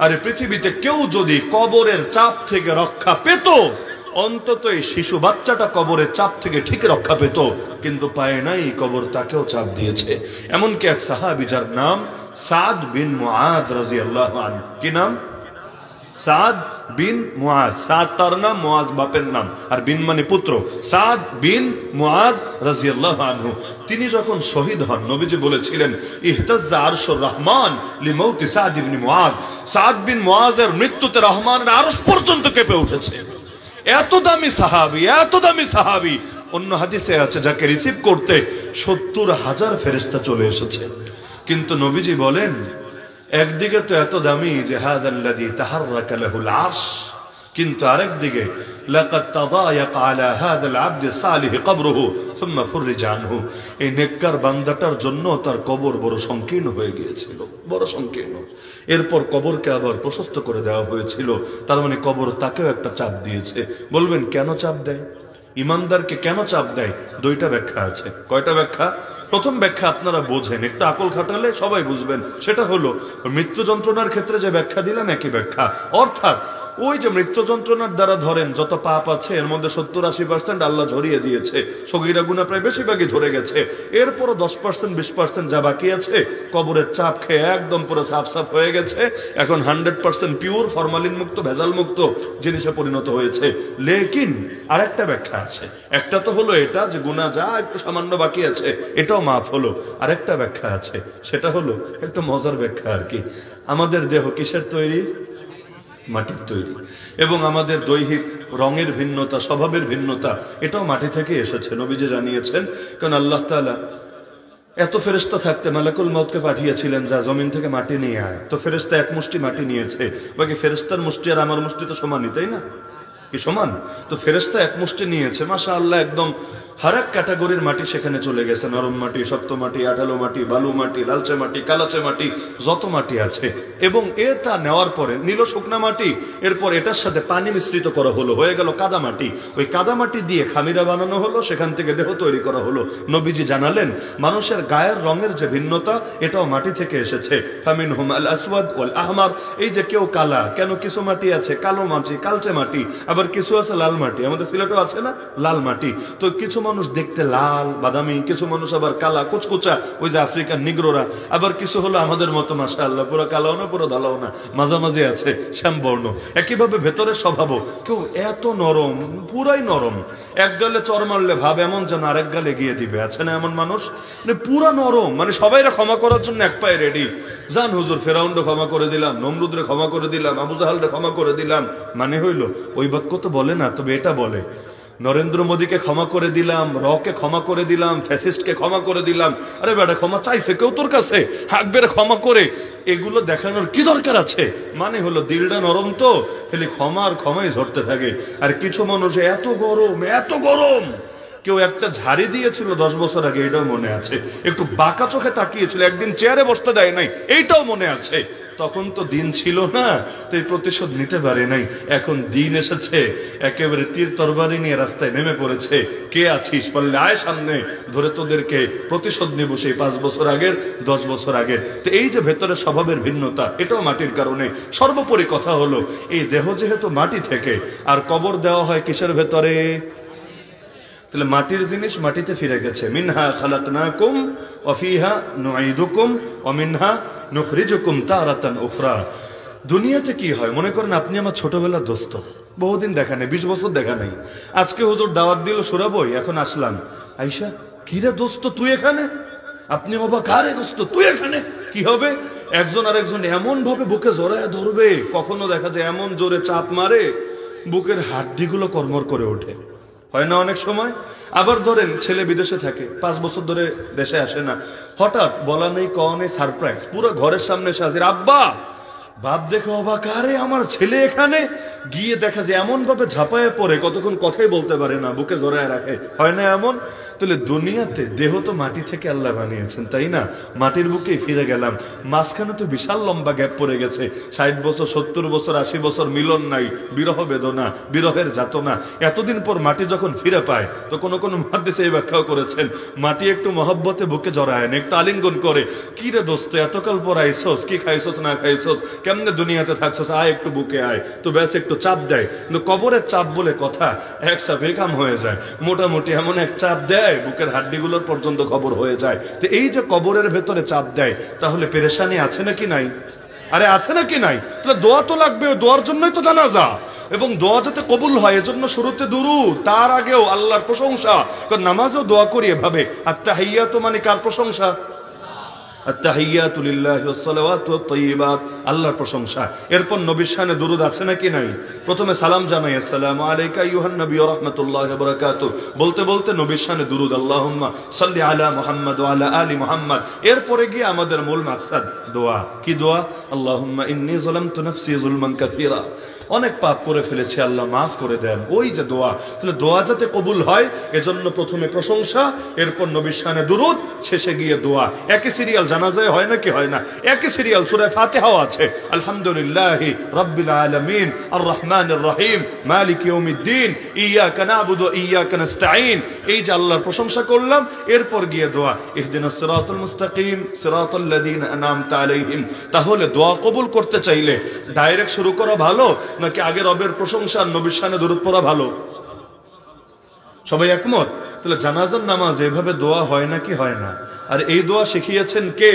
আরে পৃথিবীতে কেউ যদি কবরের চাপ থেকে রক্ষা পেত, অন্তত এই শিশু বাচ্চাটা কবরের চাপ থেকে ঠিক রক্ষা পেত, কিন্তু পায় নাই, কবর তাকেও চাপ দিয়েছে। এমনকি এক সাহাবী যার নাম সাদ বিন মুআদ রাদিয়াল্লাহু আনহু, কি নাম? সাদ বিন মুআজ। সাদ তার নাম, মুআজ বাপের নাম, আর বিন মানে পুত্র। সাদ বিন মুআজ রাদিয়াল্লাহু আনহু তিনি যখন শহীদ হন, নবীজি বলেছিলেন ইহতাজ্জা আরশুর রহমান লিমাউতি সাদ ইবনে মুআজ। সাদ বিন মুআজের মৃত্যুতে রহমানের আরশ পর্যন্ত কেঁপে উঠেছে। এত দামি সাহাবী, এত দামি সাহাবী। অন্য হাদিসে আছে যাকে রিসিভ করতে 70,000 ফেরেশতা চলে এসেছে। কিন্তু নবীজি বলেন একদিকে তো এত দামি যে হাযাল্লাযী তাহাররাকা লাহুল আরশ, কিন্তু আরেকদিকে লাকাদ তাদায়াকা আলা হাযাল আবদি সালিহ কবরুহু সুম্মা ফুররিজা আনহু। এই নেককার বান্দাটার জন্য তার কবর বড় সংকীর্ণ হয়ে গিয়েছিল, বড় সংকীর্ণ। এরপর কবরকে আবার প্রশস্ত করে দেওয়া হয়েছিল। তার মানে কবর তাকেও একটা চাপ দিয়েছে। বলবেন কেন চাপ দেয়? ইমানদারকে কেন চাপ দেয়? দুইটা ব্যাখ্যা আছে। কয়টা ব্যাখ্যা? প্রথম ব্যাখ্যা আপনারা বোঝেন, একটা আকল খাটালে সবাই বুঝবেন। সেটা হলো মৃত্যু যন্ত্রণার ক্ষেত্রে যে ব্যাখ্যা দিলাম একই ব্যাখ্যা। অর্থাৎ ওই যে মৃত্যু যন্ত্রণার দ্বারা ধরেন যত পাপ আছে এর মধ্যে 70-80% আল্লাহ ঝরিয়ে দিয়েছে, সগীরা গুনাহ প্রায় বেশিরভাগই ঝরে গেছে। এরপরও 10% 20% যা বাকি আছে কবরের চাপ খেয়ে একদম পুরো সাফ সাফ হয়ে গেছে। এখন 100% পিওর, ফরমালিন মুক্ত, ভেজাল মুক্ত জিনিসে পরিণত হয়েছে। লেকিন আরেকটা ব্যাখ্যা আছে। একটা তো হলো এটা যে গুনাহ যা একটু সামান্য বাকি আছে এটাও মাফ হলো। আরেকটা ব্যাখ্যা আছে, সেটা হলো একটু মজার ব্যাখ্যা আর কি। আমাদের দেহ কিসের তৈরি? মাটির তৈরি। এবং আমাদের দৈহিক রঙের ভিন্নতা, স্বভাবের ভিন্নতা, এটাও মাটি থেকে এসেছে, নবীজি জানিয়েছেন। কারণ আল্লাহ তাআলা এত ফেরেশতা থাকতে মালাকুল মউতকে পাঠিয়েছিলেন যা জমিন থেকে মাটি নিয়ে আয়। তো ফেরেশতা এক মুষ্টি মাটি নিয়েছে, বাকি ফেরেশতার মুষ্টি আর আমার মুষ্টি তো সমানই, তাই না? কি সমান? তো ফেরেশতা এক মুষ্টি নিয়েছে, মাশাআল্লাহ, একদম হরেক ক্যাটাগরির মাটি সেখানে চলে গেছে। নরম মাটি, শক্ত মাটি, আঠালো মাটি, বালু মাটি, লালচে মাটি, কালাচে মাটি, যত মাটি আছে। এবং এটা নেওয়ার পরে নিল শুকনা মাটি, এরপর এটার সাথে পানি মিশ্রিত করা হলো, হয়ে গেল কাদা মাটি। ওই কাদা মাটি দিয়ে খামিরা বানানো হলো, সেখান থেকে দেহ তৈরি করা হলো। নবীজি জানালেন মানুষের গায়ের রঙের যে ভিন্নতা এটাও মাটি থেকে এসেছে। ফামিনহুম আল আসওয়াদ ওয়াল আহমার। এই যে কেউ কালা, কেন কিছু মাটি আছে কালো মাটি, কালচে মাটি, আবার কিছু আছে লাল মাটি। আমাদের সিলেটেও আছে না লাল মাটি? তো কিছু মানুষ দেখতে লাল বাদামি, কিছু মানুষ আবার কালা কুচকুচা, ওই যে আফ্রিকান নিগ্রোরা। আবার কিছু হলো আমাদের মতো মাশাআল্লাহ পুরো কালাও না পুরো ধালাও না, মাঝামাঝি আছে, শ্যামবর্ণ। একইভাবে ভেতরের স্বভাবও কেউ এত নরম, পুরাই নরম, এক গালে চর মারলে ভাব এমন যেন আরেক গালে গিয়ে দিবে। আছে না এমন মানুষ? মানে পুরা নরম, মানে সবাইরা ক্ষমা করার জন্য এক পায়ে রেডি। জান হুজুর, ফেরাউনরে ক্ষমা করে দিলাম, নমরুদরে ক্ষমা করে দিলাম, আবু জাহালরে ক্ষমা করে দিলাম। মানে হইল ওই বাক্য তো বলে না, তবে এটা বলে নরেন্দ্র মোদীকে ক্ষমা করে দিলাম, রকে ক্ষমা করে দিলাম, ফ্যাসিস্টকে ক্ষমা করে দিলাম। আরে বেটা, ক্ষমা চাইছে কেউ তোর কাছে? হাক বের ক্ষমা করে এগুলো দেখানোর কি দরকার আছে? মানে হলো দিলটা নরম তো, খালি ক্ষমা আর ক্ষমাই ঝরতে থাকে। আর কিছু মানুষ এত গরম, এত গরম। কেউ একটা ঝাড়ি দিয়েছিল 10 বছর আগে, এটাও মনে আছে। একটু বাঁকা চোখে তাকিয়েছিল, একদিন চেয়ারে বসতে দেয় নাই, এইটাও মনে আছে। তখন তো দিন ছিল না, তো এই প্রতিশোধ নিতে পারে নাই। এখন দিন এসেছে, একেবারে তীর তরবারি নিয়ে রাস্তায় নেমে পড়েছে। কে আছিস? বললে আয় সামনে, ধরে তোদেরকে প্রতিশোধ নেব সেই 5 বছর আগের, 10 বছর আগের। তো এই যে ভেতরে স্বভাবের ভিন্নতা, এটাও মাটির কারণে। সর্বোপরি কথা হলো এই দেহ যেহেতু মাটি থেকে, আর কবর দেওয়া হয় কিসের ভেতরে? তাহলে মাটির জিনিস মাটিতে ফিরে গেছে। মিনহা খালাকনাকুম ওয়া ফিহা নুঈদুকুম ওয়া মিনহা নুখরিজুকুম তারাতান উখরা। দুনিয়াতে কি হয়, মনে করেন আপনি আমার ছোটবেলার দোস্ত, বহুদিন দেখা নেই, 20 বছর দেখা নেই। আজকে হুজুর দাওয়াত দিল সুরাবই, এখন আসলাম। আইসা, কিরে দোস্ত তুই এখানে? আপনি বাবা, কারে দোস্ত তুই এখানে? কি হবে? একজন আরেকজন এমন ভাবে বুকে জড়ায় ধরবে, কখনো দেখা যায় এমন জোরে চাপ মারে বুকের হাড্ডিগুলো কর্মর করে ওঠে, হয় না অনেক সময়? আবার ধরেন ছেলে বিদেশে থাকে, 5 বছর ধরে দেশে আসে না, হঠাৎ বলা নেই কওয়া নেই সারপ্রাইজ, পুরো ঘরের সামনে এসে হাজির। আব্বা! বাপ দেখে অবাক, আরে আমার ছেলে এখানে। গিয়ে দেখা যায় এমন ভাবে ঝাঁপায় পড়ে, কতক্ষণ কথাই বলতে পারে না, বুকে জড়ায় রাখে, হয় না এমন? তাহলে দুনিয়াতে দেহ তো মাটি থেকে আল্লাহ বানিয়েছেন, তাই না? মাটির বুকেই ফিরে গেলাম। মাঝখানে তো বিশাল লম্বা গ্যাপ পড়ে গেছে, 60 বছর, 70 বছর, 80 বছর মিলন নাই, বিরহ বেদনা, বিরহের যাতনা। এতদিন পর মাটি যখন ফিরে পায়, তো কোনো কোনো মুহাদ্দিস এই ব্যাখ্যাও করেছেন, মাটি একটু মহব্বতে বুকে জড়ায় না, একটু আলিঙ্গন করে, কি রে দোস্ত এতকাল পর আইসোস, কি খাইছোস না খাইছোস, কেমনে দুনিয়াতে থাকছোস, আয় একটু বুকে আয়, তো ব্যাস একটু চাপ দেয়। কিন্তু কবরের চাপ বলে কথা, এক চাপে কাম হয়ে যায়। মোটামুটি এমন এক চাপ দেয় বুকের হাড্ডিগুলোর পর্যন্ত খবর হয়ে যায়। তো এই যে কবরের ভেতরে চাপ দেয়, তাহলে পেরেশানি আছে নাকি নাই? আরে আছে নাকি নাই? তাহলে দোয়া তো লাগবে, দোয়ার জন্যই তো জানাজা। এবং দোয়া যাতে কবুল হয় এজন্য শুরুতে দুরূদ, তার আগেও আল্লাহর প্রশংসা। কারণ নামাজও দোয়া করি এভাবে, আত্তাহিয়াতু মানে কার প্রশংসা? আত্তাহিয়াতু লিল্লাহি ওয়াস সালাওয়াতু ওয়াত তাইয়্যিবাত, আল্লাহর প্রশংসা। এরপর নবীর শানে দুরূদ আছে নাকি নাই? প্রথমে সালাম জানাই, আসসালামু আলাইকা আইয়ুহান নবী ওয়া রাহমাতুল্লাহি ওয়া বারাকাতুহু, বলতে বলতে নবীর শানে দুরূদ, আল্লাহুম্মা সাল্লি আলা মুহাম্মাদ ওয়া আলা আলি মুহাম্মাদ। এরপরে গিয়ে আমাদের মূল মাকসাদ দোয়া। কি দোয়া? আল্লাহুম্মা ইন্নী যালামতু নাফসি যুলমান কাসীরা, অনেক পাপ করে ফেলেছি, আল্লাহ মাফ করে দেন। ওই যে দোয়া। তাহলে দোয়া যাতে কবুল হয় এজন্য প্রথমে প্রশংসা, এরপর নবীর শানে দুরূদ, শেষে গিয়ে দোয়া। একই সিরিয়াল জানাজায় হয় নাকি হয় না? একই সিরিয়াল সূরা ফাতিহাও আছে, আলহামদুলিল্লাহি রাব্বিল আলামিন আর রহমানির রহিম মালিক ইয়াউমিদ্দিন ইয়াকা না'বুদু ওয়া ইয়াকা নাস্তাঈন। এই যে আল্লাহর প্রশংসা করলাম, এরপর গিয়ে দোয়া, ইহদিনাস সিরাতাল মুস্তাকিম সিরাতাল লাযিনা আন'আমতা আলাইহিম। তাহলে দোয়া কবুল করতে চাইলে ডাইরেক্ট শুরু করা ভালো নাকি আগে রবের প্রশংসা আর নবীর শানে দরুদ পড়া ভালো? সবাই একমত? তাহলে জানাজার নামাজ এভাবে দোয়া হয় নাকি হয় না? আর এই দোয়া শিখিয়েছেন কে?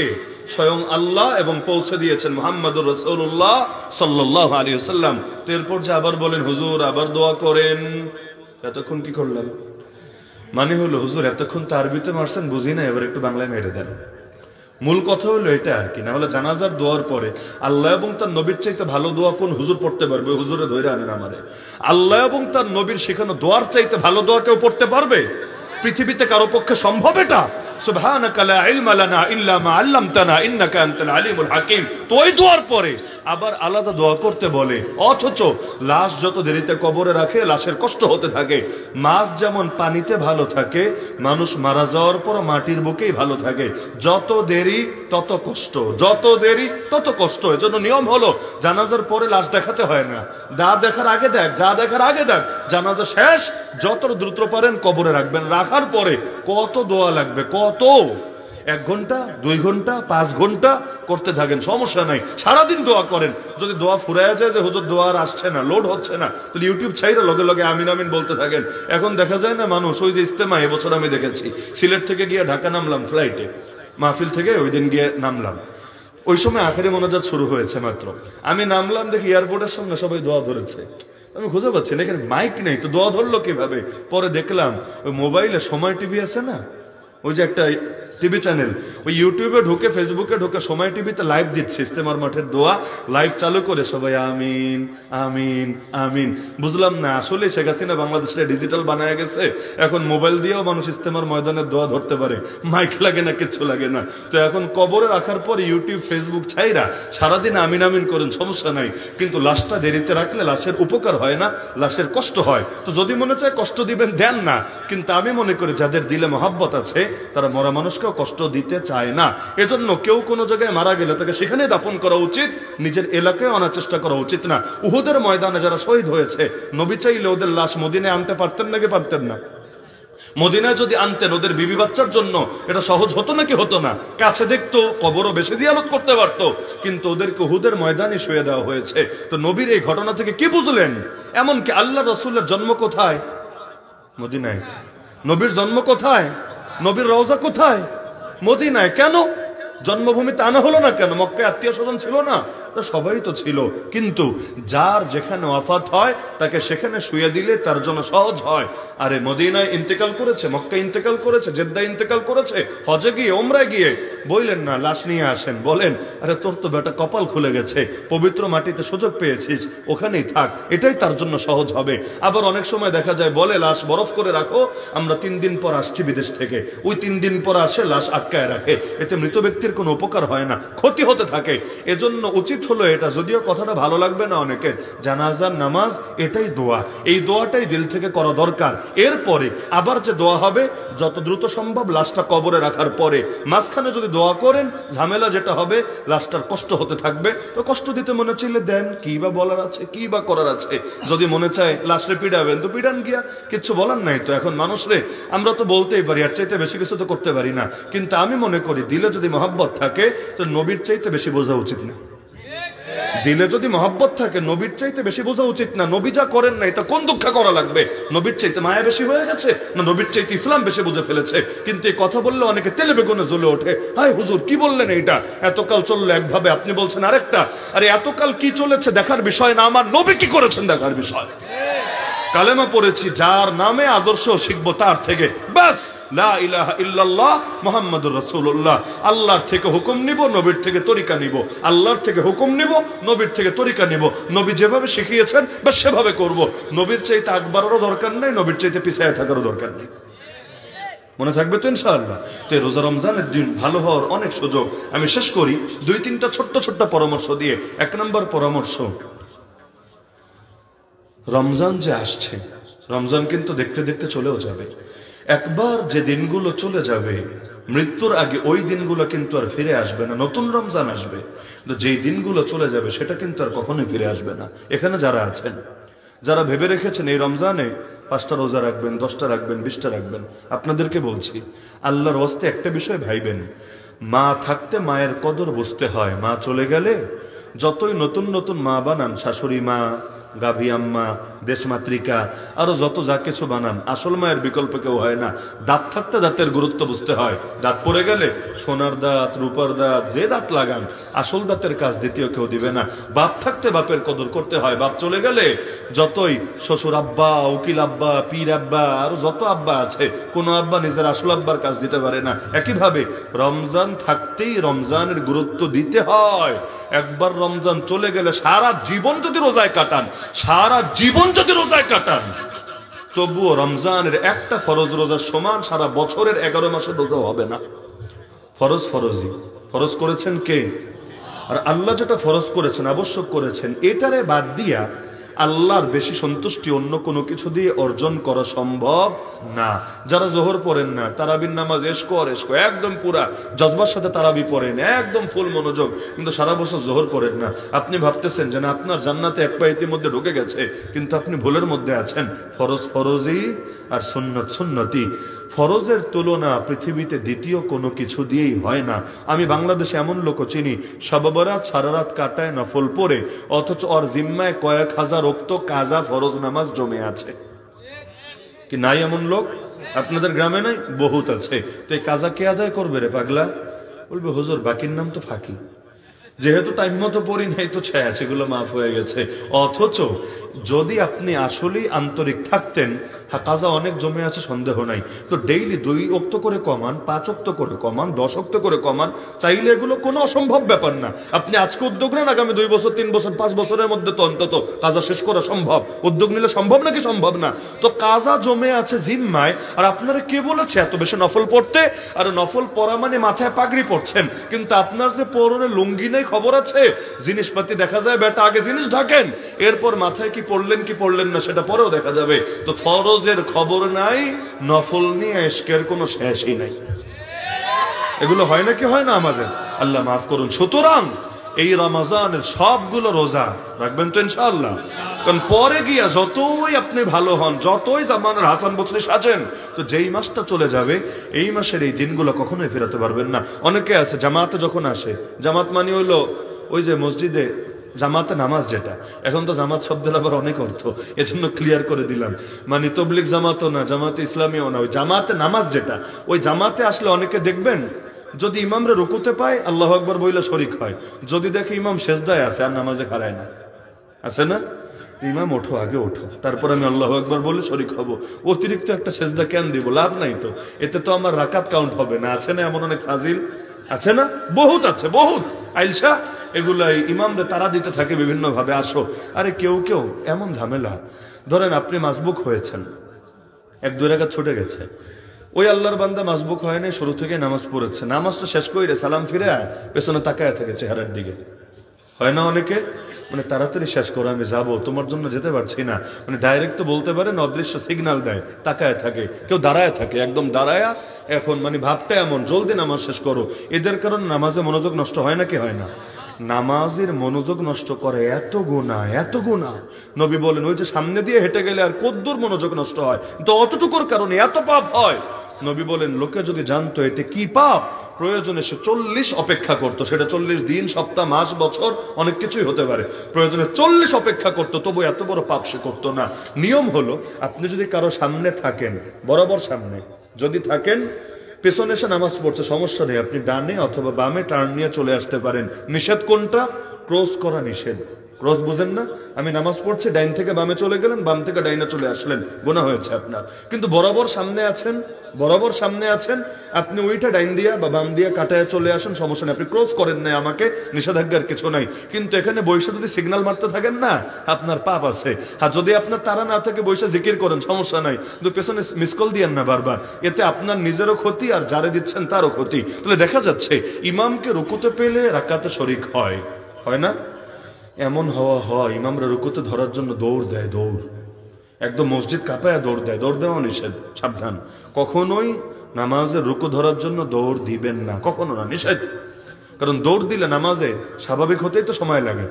স্বয়ং আল্লাহ, এবং পৌঁছে দিয়েছেন মুহাম্মদুর রাসূলুল্লাহ সাল্লাল্লাহু আলাইহি ওয়াসাল্লাম। তো এরপর যে আবার বলেন হুজুর আবার দোয়া করেন, এতক্ষণ কি করলাম? মানে হলো হুজুর এতক্ষণ তো আরবিতে মারছেন, বুঝি না, এবার একটু বাংলায় মেরে দেন। মূল কথা হলো এটা আর কি। না হলে জানাজার দোয়ার পরে আল্লাহ এবং তার নবীর চাইতে ভালো দোয়া কোন হুজুর পড়তে পারবে? হুজুরে ধরে আনেন আমারে। আল্লাহ এবং তার নবীর শেখানো দোয়ার চাইতে ভালো দোয়া কেউ পড়তে পারবে? পৃথিবীতে কারো পক্ষে সম্ভব এটা? সুবহানাকা লা ইলমা লানা ইল্লা মা আল্লামতানা ইন্নাকা আনতাল আলিমুল হাকিম। তো ওই দোয়ার পরে আবার আলাদা দোয়া করতে বলে, অথচ লাশ যত দেরিতে কবরে রাখে লাশের কষ্ট হতে থাকে। মাছ যেমন পানিতে ভালো থাকে, মানুষ মারা যাওয়ার পর মাটির বুকেই ভালো থাকে। যত দেরি তত কষ্ট, যত দেরি তত কষ্ট। এজন্য নিয়ম হলো জানাজার পরে লাশ দেখাতে হয় না, যা দেখার আগে দেখ, যা দেখার আগে দেখ। জানাজা শেষ, যত দ্রুত পারেন কবরে রাখবেন। রাখার পরে কত দোয়া লাগবে, কত 1 ঘন্টা 2 ঘন্টা 5 ঘন্টা করতে থাকেন, সমস্যা নাই। সারাদিন দোয়া করেন। যদি দোয়া ফুরাইয়া যায় যে হুজুর দোয়া আর আসছে না, লোড হচ্ছে না, তাহলে ইউটিউব ছাইরা লগে লগে আমিন আমিন বলতে থাকেন। এখন দেখা যায় না মানুষ, ওই যে ইস্তেমা এবছর আমি দেখেছি, সিলেট থেকে গিয়ে ঢাকা নামলাম ফ্লাইটে, মাহফিল থেকে ওই দিন গিয়ে নামলাম, ওই সময় আখেরি মোনাজাত শুরু হয়েছে মাত্র। আমি নামলাম, দেখি এয়ারপোর্টের সামনে সবাই দোয়া ধরেছে। আমি খুঁজে পাচ্ছি না, এখানে মাইক নেই, তো দোয়া ধরলো কিভাবে? পরে দেখলাম ওই মোবাইলে সময় টিভি আছে না, ওই যে একটা টিভি চ্যানেল, ওই ইউটিউবে ঢুকে ফেসবুকে ঢুকে সময় টিভিতে লাইভ দিচ্ছে ইস্তেমার মাঠের দোয়া, লাইভ চালু করে সবাই আমিন আমিন আমিন। বুঝলাম না আসলে শেখ হাসিনা বাংলাদেশটা ডিজিটাল বানায় গেছে, এখন মোবাইল দিয়েও মানুষ ইস্তেমার ময়দানের দোয়া ধরতে পারে, মাইক লাগে না, কিচ্ছু লাগে না। তো এখন কবরে রাখার পর ইউটিউব ফেসবুক ছাইরা সারাদিন আমিন আমিন করেন, সমস্যা নাই। কিন্তু লাশটা দেরিতে রাখলে লাশের উপকার হয় না, লাশের কষ্ট হয়। তো যদি মনে চায় কষ্ট দিবেন দেন না, কিন্তু আমি মনে করি যাদের দিলে মহাব্বত আছে তারা মরা মানুষকেও কষ্ট দিতে চায় না। এজন্য কেউ কোনো জায়গায় মারা গেলে তাকে সেখানে দাফন করা উচিত, নিজের এলাকায় আনার চেষ্টা করা উচিত না। উহুদের ময়দানে যারা শহীদ হয়েছে, নবী চাইলে ওদের লাশ মদিনায় আনতে পারতেন নাকি পারতেন না? মদিনায় যদি আনতেন ওদের বিবি বাচ্চার জন্য, এটা সহজ হতো নাকি হতো না? কাছে দেখতো, কবরও বেশি জিয়ারত করতে পারতো, কিন্তু ওদেরকে উহুদের ময়দানে শুয়ে দেওয়া হয়েছে। তো নবীর এই ঘটনা থেকে কি বুঝলেন? এমনকি আল্লাহ রাসূলের জন্ম কোথায়? মদিনায়। নবীর জন্ম কোথায়? নবীর রওজা কোথায়? মদিনায়। কেন জন্মভূমিতে আনা হলো না? কেন মক্কায় আত্মীয় স্বজন ছিল না? সবাই তো ছিল, কিন্তু যার যেখানে ওয়াফাত হয় তাকে সেখানে শুয়ে দিলে তার জন্য সহজ হয়। আরে মদিনায় ইন্তেকাল করেছে, মক্কায় ইন্তেকাল করেছে, জেদ্দায় ইন্তেকাল করেছে, হজে গিয়ে ওমরায় গিয়ে বললেন না লাশ নিয়ে আসেন, বলেন আরে তোর তো বেটা কপাল খুলে গেছে, পবিত্র মাটিতে সুযোগ পেয়েছিস, ওখানেই থাক, এটাই তার জন্য সহজ হবে। আবার অনেক সময় দেখা যায় বলে লাশ বরফ করে রাখো, আমরা 3 দিন পর আসছি বিদেশ থেকে, ওই 3 দিন পর আসে লাশ আটকায় রাখে, এতে মৃত ব্যক্তির কোনো উপকার হয় না, ক্ষতি হতে থাকে। এজন্য উচিত হলো এটা, যদিও কথাটা ভালো লাগবে না অনেকের, জানাজার নামাজ এটাই দোয়া, এই দোয়াটাই দিল থেকে করা দরকার। এরপরে আবার যে দোয়া হবে যত দ্রুত সম্ভব লাশটা কবরে রাখার পরে, মাঝখানে যদি দোয়া করেন ঝামেলা যেটা হবে লাশটার কষ্ট হতে থাকবে। তো কষ্ট দিতে মনে চাইলে দেন, কি বা বলার আছে, কি বা করার আছে। যদি মনে চায় লাশরে পিড়াবেন তো পিড়ান গিয়া, কিচ্ছু বলার নাই। তো এখন মানুষরে আমরা তো বলতেই পারি, আর চাইতে বেশি কিছু তো করতে পারি না, কিন্তু আমি মনে করি দিলে যদি মহব্বত থাকে তো নবীর চাইতে বেশি বোঝা উচিত না। দিলে যদি মহব্বত থাকে নবীর চাইতে বেশি বোঝা উচিত না। নবী যা করেন না এটা কোন দুঃখ করা লাগবে? নবীর চাইতে মায়া বেশি হয়ে গেছে না নবীর চাইতে ইসলাম বেশি বুঝে ফেলেছে? কিন্তু এই কথা বললে অনেকে তেলে বেগুনে জ্বলে ওঠে, হায় হুজুর কি বললেন এইটা, এতকাল চললো একভাবে আপনি বলছেন আরেকটা। আরে এতকাল কি চলেছে দেখার বিষয় না, আমার নবী কি করেছেন দেখার বিষয়। কালেমা পড়েছি, যার নামে আদর্শ শিখবো তার থেকে, বাস লা ইলাহা ইল্লাল্লাহ মুহাম্মাদুর রাসূলুল্লাহ। আল্লাহর থেকে হুকুম নিব, নবীর থেকে তরিকা নিব। আল্লাহর থেকে হুকুম নিব, নবীর থেকে তরিকা নিব। নবী যেভাবে শিখিয়েছেন বা সেভাবে করব। নবীর চাইতে আকবারেরও দরকার নেই, নবীর চাইতে পিছায় থাকারও দরকার নেই। মনে থাকবে তো ইনশাআল্লাহ? তো এই রোজা রমজানের দিন ভালো হওয়ার অনেক সুযোগ। আমি শেষ করি 2-3টা ছোট্ট ছোট্ট পরামর্শ দিয়ে। 1 নম্বর পরামর্শ, রমজান যে আসছে, রমজান কিন্তু দেখতে দেখতে চলেও যাবে। একবার যে দিনগুলো চলে যাবে মৃত্যুর আগে, ওই দিনগুলো কিন্তু আর ফিরে আসবে না। নতুন রমজান আসবে, কিন্তু যেই দিনগুলো চলে যাবে সেটা কিন্তু আর কখনোই ফিরে আসবে না। এখানে যারা আছেন, যারা ভেবে রেখেছেন এই রমজানে 5টা রোজা রাখবেন, 10টা রাখবেন, 20টা রাখবেন, আপনাদেরকে বলছি আল্লাহর ওয়াস্তে একটা বিষয় ভাইবেন, মা থাকতে মায়ের কদর বুঝতে হয়। মা চলে গেলে যতই নতুন নতুন মা বানান, শাশুড়ি মা, গাভী আম্মা, দেশমাতৃকা, আরো যত যা কিছু বানান, আসল মায়ের বিকল্প কেউ হয় না। দাঁত থাকতে দাঁতের গুরুত্ব বুঝতে হয়। দাঁত পড়ে গেলে সোনার দাঁত, রূপার দাঁত, যে দাঁত লাগান, আসল দাঁতের কাজ দ্বিতীয় কেউ দিবে না। বাপ থাকতে বাপের কদর করতে হয়। বাপ চলে গেলে যতই শ্বশুর আব্বা, উকিল আব্বা, পীর আব্বা, আরো যত আব্বা আছে, কোন আব্বা নিজের আসল আব্বার কাজ দিতে পারে না। একইভাবে রমজান থাকতেই রমজানের গুরুত্ব দিতে হয়। একবার রমজান চলে গেলে সারা জীবন যদি রোজায় কাটান, সারা জীবন যদি রোজায় কাটান, তবুও রমজানের একটা ফরজ রোজার সমান সারা বছরের 11 মাসের রোজা হবে না। ফরজ ফরজই, ফরজ করেছেন কে? আর আল্লাহ যেটা ফরজ করেছেন, আবশ্যক করেছেন, এটারে বাদ দিয়া আল্লাহর বেশি সন্তুষ্টি অন্য কোনো কিছু দিয়ে অর্জন করা সম্ভব না। যারা জোহর পড়েন না, তারাবির নামাজ এশকো আর এশকো, একদম পুরা জজবার সাথে তারাবি পড়েন, একদম ফুল মনোযোগ, কিন্তু সারা বছর জোহর পড়েন না। আপনি ভাবতেছেন যে না আপনার জান্নাতে এক পা ইতিমধ্যে ঢুকে গেছে, কিন্তু আপনি ভুলের মধ্যে আছেন। ফরজ ফরজই আর সুন্নত সুন্নতি। ফরজের তুলনা পৃথিবীতে দ্বিতীয় কোনো কিছু দিয়েই হয় না। আমি বাংলাদেশে এমন লোক চিনি, সববরাত সারা রাত কাটায় নফল পড়ে, অথচ ওর জিম্মায় কয়েক হাজার ওক্ত কাজা ফরজ নামাজ জমে আছে। কি নাই এমন লোক? আপনাদের গ্রামে নাই? বহুত আছে। তো এই কাজা কে আদায় করবে রে পাগলা? বলবে হুজুর বাকির নাম তো ফাঁকি, যেহেতু টাইম মতো পড়ি নাই তো ছায়া, সেগুলো মাফ হয়ে গেছে। অথচ যদি আপনি আসলেই আন্তরিক থাকতেন, কাজা অনেক জমে আছে সন্দেহ নাই, তো ডেইলি 2 ওক্ত করে কমান, 5 ওক্ত করে কমান, 10 ওক্ত করে কমান, চাইলে এগুলো কোনো অসম্ভব ব্যাপার না। আপনি আজকে উদ্যোগ নেন, আগামী 2 বছর, 3 বছর, 5 বছরের মধ্যে তো অন্তত কাজা শেষ করা সম্ভব। উদ্যোগ নিলে সম্ভব নাকি সম্ভব না? তো কাজা জমে আছে জিম্মায়, আর আপনারা কে বলেছে এত বেশি নফল পড়তে? আর নফল পড়া মানে মাথায় পাগড়ি পড়ছেন, কিন্তু আপনার যে পরনে লুঙ্গি নেই খবর আছে? জিনিসপাতি দেখা যায় বেটা, আগে জিনিস ঢাকেন, এরপর মাথায় কি পড়লেন কি পড়লেন না সেটা পরেও দেখা যাবে। তো ফরজের খবর নাই, নফল নিয়ে ইশকের কোনো শেষই নাই। এগুলো হয় নাকি হয় না আমাদের? আল্লাহ মাফ করুন। সুতরাং এই রমজানের সবগুলো রোজা রাখবেন তো ইনশাআল্লাহ। কারণ পরে গিয়া যতই আপনি ভালো হন, যতই জামানের হাসান বসরি সাজেন, তো যেই মাসটা চলে যাবে, এই মাসের এই দিনগুলো কখনোই ফেরাতে পারবেন না। অনেকে আছে জামাতে যখন আসে, জামাত মানে হইলো ওই যে মসজিদে জামাতে নামাজ, যেটা এখন তো জামাত শব্দের আবার অনেক অর্থ, এজন্য ক্লিয়ার করে দিলাম। মানে তবলিগ জামাতও না, জামাতে ইসলামীও না, ওই জামাতে নামাজ যেটা, ওই জামাতে আসলে অনেকে দেখবেন যদি ইমামরে রুকুতে পায় আল্লাহু আকবার বইলে শরিক হয়, যদি দেখে ইমাম সেজদায় আছে আর নামাজে খাড়ায় না, আছে না? ইমাম ওঠো, আগে ওঠো, তারপর আমি আল্লাহু আকবার বলে শরিক হব। অতিরিক্ত একটা সেজদা কেন দিব? লাভ নাই তো, এতে তো আমার রাকাত কাউন্ট হবে না। আছে না এমন অনেক ফাজিল? আছে না? বহুত আছে, বহুত আইলসা। এগুলাই ইমামরে তারা দিতে থাকে বিভিন্ন ভাবে, আসো। আরে কেউ কেউ এমন ঝামেলা, ধরেন আপনি মাসবুক হয়েছেন, 1-2 রাকাত ছুটে গেছে, ওই আল্লাহর বান্দা মাসবুক হয় নাই, শুরু থেকে নামাজ পড়েছে, নামাজটা শেষ করে সালাম ফিরে পেছনে তাকায় থাকে চেহারার দিকে। হয় না অনেকে? মানে তাড়াতাড়ি শেষ করো, আমি যাবো, তোমার জন্য যেতে পারছি না, মানে ডাইরেক্ট তো বলতে পারেন, অদৃশ্য সিগন্যাল দেয়, তাকায় থাকে, কেউ দাঁড়ায় থাকে, একদম দাঁড়ায়া। এখন মানে ভাবটা এমন, জলদি নামাজ শেষ করো। এদের কারণে নামাজে মনোযোগ নষ্ট হয় নাকি হয় না? নামাজের মনোযোগ নষ্ট করে এত গুনাহ, এত গুনাহ। নবী বলেন ওই যে সামনে দিয়ে হেঁটে গেলে আর কদ্দুর মনোযোগ নষ্ট হয়, তো অতটুকুর কারণে এত পাপ হয়। নবী বলেন লোকে যদি জানতো এতে কি পাপ, প্রয়োজনে সে 40 অপেক্ষা করতো। সেটা 40 দিন, সপ্তাহ, মাস, বছর, অনেক কিছুই হতে পারে। প্রয়োজনে 40 অপেক্ষা করতো, তবু এত বড় পাপ সে করতো না। নিয়ম হলো, আপনি যদি কারো সামনে থাকেন, বরাবর সামনে যদি থাকেন, পেছনে এসে নামাজ পড়ছে, সমস্যা নেই, আপনি ডানে অথবা বামে টার্ন নিয়ে চলে আসতে পারেন। নিষেধ কোনটা? ক্রস করা নিষেধ। ক্রস বুঝেন না? আমি নামাজ পড়ছি, ডাইন থেকে বামে চলে গেলেন, বাম থেকে ডাইনে চলে আসলেন, গুনাহ হয়েছে আপনার। কিন্তু বরাবর সামনে আছেন, বরাবর সামনে আছেন, আপনি ওইটা ডাইন দিয়া বা বাম দিয়া কাটায় চলে আসেন, সমস্যা নেই, আপনি ক্রস করেন নাই, আমাকে নিষেধাজ্ঞার কিছু নাই। কিন্তু এখানে বৈশা যদি সিগন্যাল মারতে থাকেন না, আপনার পাপ আছে। আর যদি আপনার তারা না থাকে, বৈশা জিকির করেন, সমস্যা নাই, কিন্তু পেছনে মিস কল দিয়েন না বারবার, এতে আপনার নিজেরও ক্ষতি আর যারে দিচ্ছেন তারও ক্ষতি। তাহলে দেখা যাচ্ছে ইমামকে রুকুতে পেলে রাকাতে শরিক হয়, হয় না? এমন হওয়া হয় ইমামরা রুকুতে ধরার জন্য দৌড় দেয়, দৌড়, একদম মসজিদ কাঁপায় দৌড় দেয়। দৌড় দেওয়া নিষেধ, সাবধান। কখনোই নামাজের রুকু ধরার জন্য দৌড় দিবেন না, কখনো না, নিষেধ। কারণ দৌড় দিলে নামাজে স্বাভাবিক হতেই তো সময় লাগে,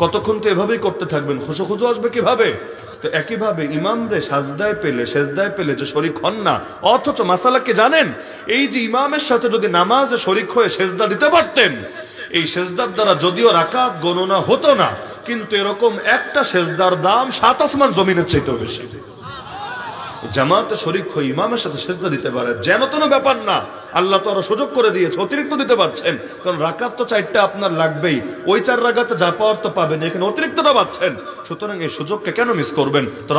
কতক্ষণ তো এভাবেই করতে থাকবেন, খুশো খুশো আসবে কিভাবে? তো একইভাবে ইমামরে সাজদায় পেলে, সেজদায় পেলে যে শরিক হন না, অথচ মাসালাকে জানেন, এই যে ইমামের সাথে যদি নামাজে শরিক হয়ে সেজদা দিতে পারতেন, এই সেজদার দ্বারা যদিও রাকাত গণনা হতো না, কিন্তু এরকম একটা সেজদার দাম 7 আসমান জমিনের চাইতেও বেশি। জামাতে শরিক হয়ে ইমামের সাথে সেজদা দিতে পারে, যেন তেন ব্যাপার না, আল্লাহ তো আরো সুযোগ করে দিয়েছে, অতিরিক্ত দিতে পারছেন। কারণ রাকাত তো 4টা আপনার লাগবেই, ওই 4 রাকাতে যা পাওয়ার তো পাবেন, এখানে অতিরিক্তটা পাচ্ছেন। সুতরাং এই সুযোগকে কেন মিস করবেন? তো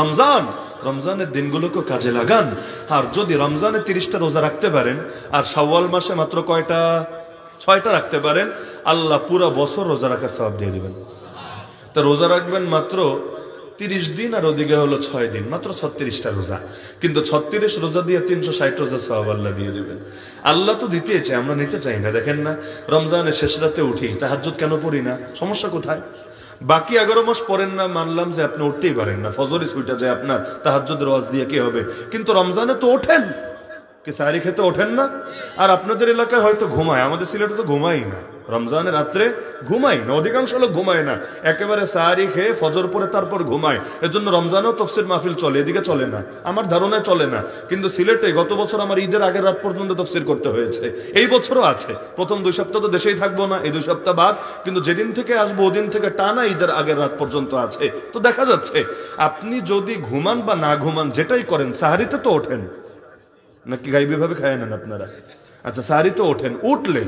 রমজানের দিনগুলোকে কাজে লাগান। আর যদি রমজানে 30টা রোজা রাখতে পারেন, আর শাওয়াল মাসে মাত্র কয়টা? 6টা রাখতে পারেন, আল্লাহ পুরো বছর রোজা রাখার সওয়াব দিয়ে দিবেন। তা রোজা রাখবেন মাত্র 30 দিন, আর ওদিকে হলো 6 দিন, মাত্র 36টা রোজা। কিন্তু 36 রোজা দিয়ে 360 রোজা সওয়াব আল্লাহ দিয়ে দিবেন। আল্লাহ তো দিতেই চায়, আমরা নিতে চাই না। দেখেন না, রমজানের শেষ রাতে উঠি, তাহাজ্জুদ কেন পড়ি না? সমস্যা কোথায়? বাকি 11 মাস পড়েন না, মানলাম যে আপনি উঠতেই পারেন না, ফজরই ছুটে যায় আপনার, তাহাজ্জুদের ওয়াজ দিয়ে কি হবে? কিন্তু রমজানে তো ওঠেন, কি সাহারি খেতে ওঠেন না? আর আপনাদের এলাকায় হয়তো ঘুমায়, আমাদের সিলেটে তো ঘুমাই না, রমজানের রাত্রে ঘুমাই না, অধিকাংশ লোক ঘুমায় না, একেবারে সাহারি খেয়ে ফজর পরে তারপর ঘুমায়। এজন্য রমজানেও তফসির মাহফিল চলে, এদিকে চলে না, আমার ধারণায় চলে না। কিন্তু সিলেটে গত বছর আমার ঈদের আগের রাত পর্যন্ত তফসির করতে হয়েছে, এই বছরও আছে। প্রথম 2 সপ্তাহ তো দেশেই থাকবো না, এই 2 সপ্তাহ বাদ, কিন্তু যেদিন থেকে আসবো ওদিন থেকে টানা ঈদের আগের রাত পর্যন্ত আছে। তো দেখা যাচ্ছে আপনি যদি ঘুমান বা না ঘুমান, যেটাই করেন, সাহারিতে তো ওঠেন নাকি গাইবি ভাবে খায় নেন আপনারা? আচ্ছা, সাহারি তো ওঠেন, উঠলে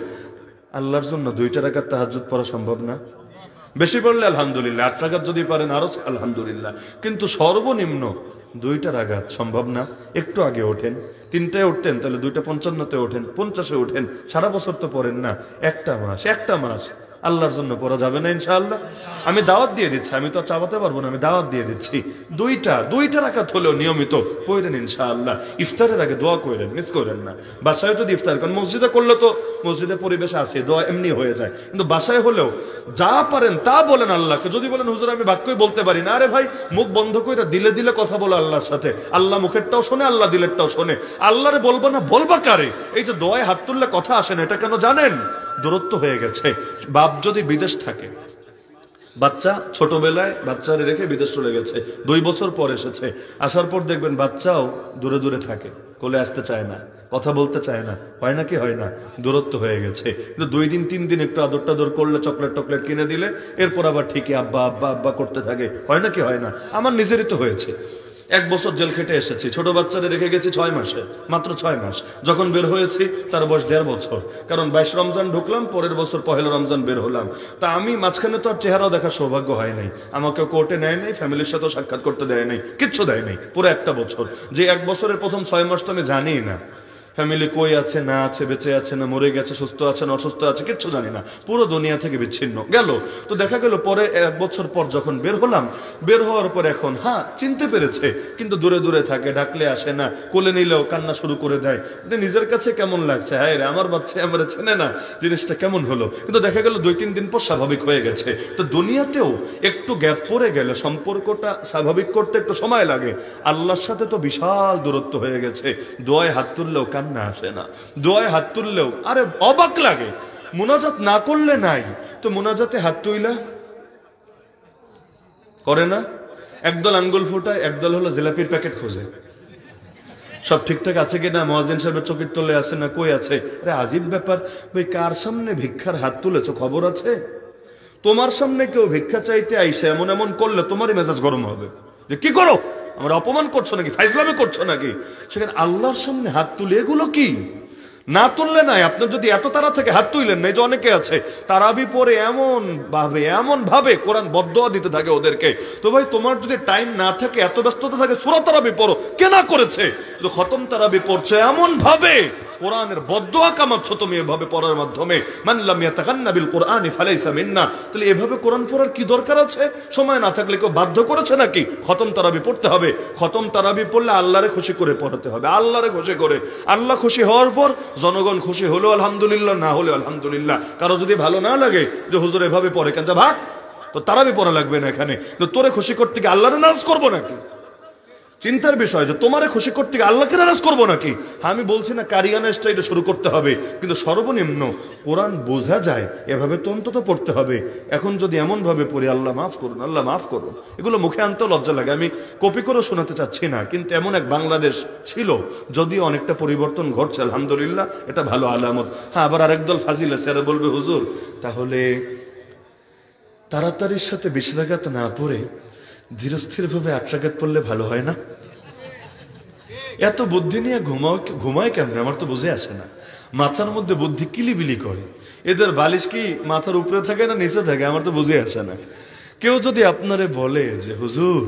আল্লাহর জন্য 2টা রাকাত তাহাজ্জুদ পড়া সম্ভব না? বেশি পড়লে আলহামদুলিল্লাহ, 8 রাকাত যদি পারেন আরো আলহামদুলিল্লাহ, কিন্তু সর্বনিম্ন 2টা রাকাত সম্ভব না? একটু আগে ওঠেন, 3টায় উঠতেন, তাহলে 2টা 55-তে ওঠেন, 50-এ ওঠেন, সারা বছর তো পড়েন না, একটা মাস আল্লাহর জন্য পড়া যাবে না ইনশাআল্লাহ? আমি দাওয়াত দিয়ে দিচ্ছি, আমি তো চাবাতে পারবো না, আমি দাওয়াত দিয়ে দিচ্ছি, 2টা রাকাত হলেও নিয়মিত পড়েন ইনশাআল্লাহ। ইফতারের আগে দোয়া করেন, মিস করেন না। বাসায় যদি ইফতার করেন, মসজিদে করলে তো মসজিদে পরিবেশ আছে, দোয়া এমনি হয়ে যায়, কিন্তু বাসায় হলেও যা পারেন তা বলেন আল্লাহকে। যদি বলেন হুজুর আমি বাক্যই বলতে পারি না, আরে ভাই মুখ বন্ধ করে দিলে দিলে কথা বলো আল্লাহর সাথে, আল্লাহ মুখেরটাও শোনে, আল্লাহ দিলেরটাও শোনে। আল্লাহরে বলবো না, বলবা কারে? এই যে দোয়ায় হাত তুললে কথা আসে না, এটা কেন জানেন? দূরত্ব হয়ে গেছে। বাপ যদি বিদেশ থাকে, বাচ্চা ছোটবেলায় বাচ্চারে রেখে বিদেশ চলে গেছে, 2 বছর পর এসেছে, আসার পর দেখবেন বাচ্চাও দূরে দূরে থাকে, কোলে আসতে চায় না, কথা বলতে চায় না, হয় নাকি হয় না? দূরত্ব হয়ে গেছে। কিন্তু 2 দিন 3 দিন একটু আদর টাদর করলে, চকলেট টকলেট কিনে দিলে, এরপর আবার ঠিকই আব্বা আব্বা আব্বা করতে থাকে, হয় নাকি হয় না? আমার নিজেরই তো হয়েছে। 1 বছর জেল খেটে এসেছি, ছোট বাচ্চারে রেখে গেছি 6 মাসে, মাত্র 6 মাস। যখন বের হয়েছি তার বয়স 1.5 বছর, কারণ 22 রমজান ঢুকলাম, পরের বছর 1 রমজান বের হলাম। তা আমি মাঝখানে তো আর চেহারাও দেখার সৌভাগ্য হয় নাই, আমাকে কোর্টে নেয় নাই, ফ্যামিলির সাথেও সাক্ষাৎ করতে দেয় নাই, কিচ্ছু দেয় নাই পুরো 1টা বছর। যে 1 বছরের প্রথম 6 মাস তো আমি জানি না ফ্যামিলি কই আছে না আছে, বেঁচে আছে না মরে গেছে, সুস্থ আছে না অসুস্থ আছে, কিচ্ছু জানি না, পুরো দুনিয়া থেকে বিচ্ছিন্ন গেল। তো দেখা গেল পরে 1 বছর পর যখন বের হলাম, বের হওয়ার পর এখন চিনতে পেরেছে, কিন্তু দূরে দূরে থাকে, ডাকলে আসে না, কোলে নিলেও কান্না শুরু করে দেয়। এটা নিজের কাছে কেমন লাগছে, হায় রে আমার বাচ্চা আমার চেনে না, জিনিসটা কেমন হলো। কিন্তু দেখা গেল 2-3 দিন পর স্বাভাবিক হয়ে গেছে। তো দুনিয়াতেও একটু গ্যাপ পড়ে গেলে সম্পর্কটা স্বাভাবিক করতে একটু সময় লাগে। আল্লাহর সাথে তো বিশাল দূরত্ব হয়ে গেছে, দোয়ায় হাত তুললেও কান্না আসে না, দোয়ায় হাত তুললেও আরে অবাক লাগে। মুনাজাত না করলে নাই, তো মুনাজাতে হাত তুইলা করে না, একদল আঙ্গুল ফুটায়, একদল হলো জিলাপির প্যাকেট খোঁজে। সব ঠিকঠাক আছে কিনা, মুয়াজ্জিন সাহেবের চোখের তলে আছে না কই আছে? আরে আজীব ব্যাপার ভাই, কার সামনে ভিক্ষার হাত তুলেছো খবর আছে? তোমার সামনে কেউ ভিক্ষা চাইতে আইসে এমন এমন করলে তোমারই মেজাজ গরম হবে যে কি করো, আমরা অপমান করছো নাকি, ফাইজলামি করছো নাকি? সেখানে আল্লাহর সামনে হাত তুলে এগুলো কি? না তুললে নাই, আপনার যদি এত তারা থেকে হাত তুললেন নাই, যে অনেকে আছে তারাবি পরে এমন ভাবে কোরআন বদদোয়া দিতে থাকে ওদেরকে। তো ভাই তোমার যদি টাইম না থাকে, এত ব্যস্ততা থাকে, সূরা তারাবি পড়ো, কেনা করেছে খতম তারাবি পড়ছে এমন ভাবে কোরআনের বদদোয়া কামাচ্ছ তুমি এভাবে পড়ার মাধ্যমে। মান লাম ইয়াতাগান্না বিল কোরআনি ফালাইসা মিন্না। তাহলে এভাবে কোরআন পড়ার কি দরকার আছে? সময় না থাকলে কেউ বাধ্য করেছে নাকি? খতম তারাবি পড়তে হবে। খতম তারাবি পড়লে আল্লাহরে খুশি করে পড়াতে হবে, আল্লাহরে খুশি করে। আল্লাহ খুশি হওয়ার পর জনগণ খুশি হলো আলহামদুলিল্লাহ, না হলে আলহামদুলিল্লাহ। কারো যদি ভালো না লাগে যে হুজুর এভাবে পড়ে কেন, যা ভাগ, তো তারাবি পড়া লাগবে না এখানে। তো তোরে খুশি করতে গিয়ে আল্লাহরে নারাজ করবো নাকি? চিন্তার বিষয় যে তোমারে খুশি করতে গিয়ে আল্লাহকে নারাজ করবো নাকি? আমি বলছি না কারিয়ানা স্টাইলে শুরু করতে হবে, কিন্তু সর্বনিম্ন কোরআন বোঝা যায় এভাবে তো অন্তত পড়তে হবে। এখন যদি এমন ভাবে পড়ি, আল্লাহ মাফ করুন, আল্লাহ মাফ করুন, এগুলো মুখে আনতেও লজ্জা লাগে। আমি কপি করে শোনাতে চাচ্ছি না, কিন্তু এমন এক বাংলাদেশ ছিল, যদিও অনেকটা পরিবর্তন ঘটছে আলহামদুলিল্লাহ, এটা ভালো আলামত। হ্যাঁ, আবার আরেক দল ফাজিল আছে, এরা বলবে হুজুর তাহলে তাড়াতাড়ির সাথে 20 রাকাত না পড়ে ধীরস্থির ভাবে 8 রাকাত পড়লে ভালো হয় না? এত বুদ্ধি নিয়ে ঘুমায় কেমন আমার তো বুঝে আসে না। মাথার মধ্যে বুদ্ধি কিলিবিলি করে, এদের বালিশ কি মাথার উপরে থাকে না নিচে থাকে আমার তো বুঝে আসে না। কেউ যদি আপনারে বলে যে হুজুর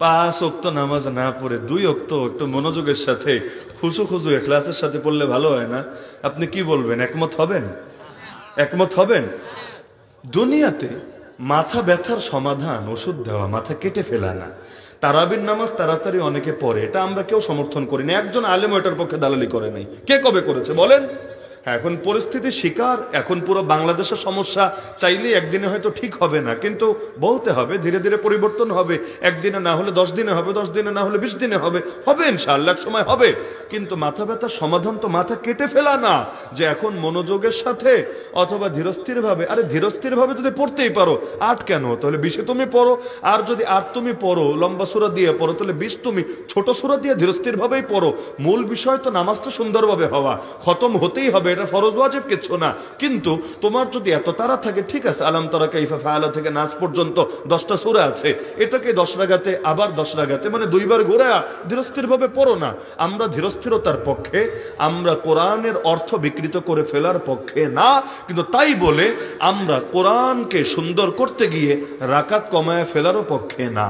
5 ওয়াক্ত নামাজ না পড়ে 2 ওয়াক্ত একটু মনোযোগের সাথে খুশু ইখলাসের সাথে পড়লে ভালো হয় না, আপনি কি বলবেন? একমত হবেন? একমত হবেন? দুনিয়াতে মাথা ব্যথার সমাধান ওষুধ দেওয়া, মাথা কেটে ফেলা না। তারাবির নামাজ তাড়াতাড়ি অনেকে পড়ে, এটা আমরা কেউ সমর্থন করি না। একজন আলেম এটার পক্ষে দালালি করে নাই। কে কবে করেছে বলেন? এখন পরিস্থিতি শিকার, এখন পুরো বাংলাদেশের সমস্যা। চাইলে একদিনে হয়তো ঠিক হবে না, কিন্তু বলতে হবে, ধীরে ধীরে পরিবর্তন হবে। একদিনে না হলে 10 দিনে হবে, 10 দিনে না হলে 20 দিনে হবে, হবে ইনশাআল্লাহ, এক সময় হবে। কিন্তু মাথা ব্যথার সমাধান তো মাথা কেটে ফেলা না, যে এখন মনোযোগের সাথে অথবা ধীরস্থির ভাবে। আরে ধীরস্থির ভাবে যদি পড়তেই পারো 8 কেন? তাহলে 20 তুমি পড়ো। আর যদি 8 তুমি পড়ো লম্বা সূরা দিয়ে পড়ো, তাহলে 20 তুমি ছোট সূরা দিয়ে ধীরস্থির ভাবেই পড়ো। মূল বিষয় তো নামাজটা সুন্দরভাবে হওয়া, খতম হতেই হবে, এটা ফরজ ওয়াজিব কিছু না। কিন্তু তোমার যদি এত তাড়া থাকে, ঠিক আছে, আলাম তারা কাইফা ফাআলা থেকে নাস পর্যন্ত 10টা সূরা আছে, এটাকে 10 রাকাতে আবার 10 রাকাতে মানে 2 বার ঘুরে ধীরস্থির ভাবে পড়ো না। আমরা ধীরস্থিরতার পক্ষে, আমরা কোরআনের অর্থ বিকৃত করে ফেলার পক্ষে না। কিন্তু তাই বলে আমরা কোরআনকে সুন্দর করতে গিয়ে রাকাত কমায় ফেলারও পক্ষে না।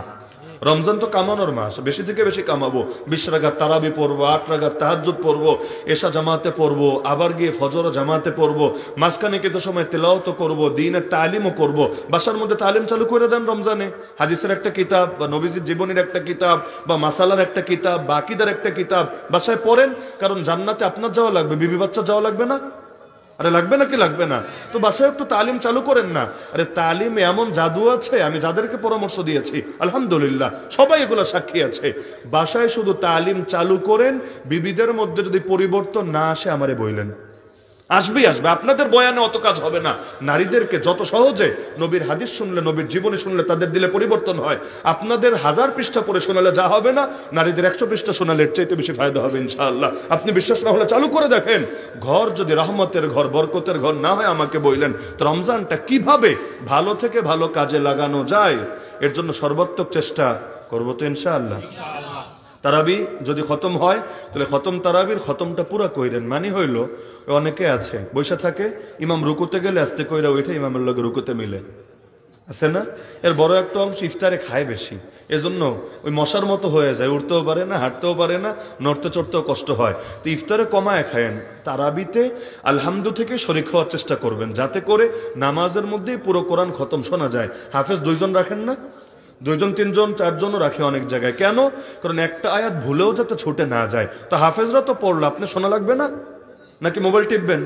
রমজান তো কামানোর মাস, বেশি থেকে বেশি কামাবো। 20 রাকাত তারাবি পড়বো, 8 রাকাত তাহাজ্জুদ পড়বো, এশা জামাতে পড়বো, আবার গিয়ে ফজর জামাতে পড়বো, মাঝখানে কিছু সময় তেলাওয়াত করবো, দ্বীনের তালিমও করবো। বাসার মধ্যে তালিম চালু করে দেন রমজানে। হাদিসের একটা কিতাব বা নবীজির জীবনের একটা কিতাব বা মাসালার একটা কিতাব বা আকীদার একটা কিতাব বাসায় পড়েন, কারণ জান্নাতে আপনার যাওয়া লাগবে, বিবি বাচ্চা যাওয়া লাগবে না? আরে লাগবে নাকি লাগবে না? তো বাসায় একটু তালিম চালু করেন না। আরে তালিমে এমন জাদু আছে, আমি যাদেরকে পরামর্শ দিয়েছি আলহামদুলিল্লাহ সবাই এগুলো সাক্ষী আছে। বাসায় শুধু তালিম চালু করেন, বিবিদের মধ্যে যদি পরিবর্তন না আসে আমারে বইলেন, আসবেই আসবে। আপনাদের বয়ানে অত কাজ হবে না। নারীদেরকে যত সহজে নবীর হাদিস শুনলে, নবীর জীবনী শুনলে তাদের দিলে পরিবর্তন হয়, আপনাদের 1000 পৃষ্ঠা পড়ে শোনালে যা হবে না, নারীদের 100 পৃষ্ঠা শোনালে এর চাইতে বেশি ফায়দা হবে ইনশাআল্লাহ। আপনি বিশ্বাস না হলে চালু করে দেখেন। ঘর যদি রহমতের ঘর, বরকতের ঘর না হয় আমাকে বইলেন। তো রমজানটা কিভাবে ভালো থেকে ভালো কাজে লাগানো যায়, এর জন্য সর্বাত্মক চেষ্টা করবো তো ইনশাআল্লাহ। তারাবি যদি খতম হয়, তাহলে খতম তারাবির খতমটা পুরা কইরেন। মানে হইল, অনেকে আছে বৈশা থাকে, ইমাম রুকুতে গেলে আস্তে কইরা ওইটা ইমামের লগে রুকুতে মিলে, আছে না? এর বড় একটা অংশ ইফতারে খায় বেশি, এজন্য ওই মশার মতো হয়ে যায়, উঠতেও পারে না, হাঁটতেও পারে না, নড়তে চড়তেও কষ্ট হয়। তো ইফতারে কমায় খায়েন। তারাবিতে আলহামদু থেকে শরীক হওয়ার চেষ্টা করবেন, যাতে করে নামাজের মধ্যেই পুরো কোরআন খতম শোনা যায়। হাফেজ 2 জন রাখেন না? 2 জন 3 জন 4 জনও রাখে অনেক জায়গায়। কেন? কারণ একটা আয়াত ভুলেও যাতে ছুটে না যায়। তো হাফেজরা তো পড়লো, আপনি শোনা লাগবে না? নাকি মোবাইল টিপবেন,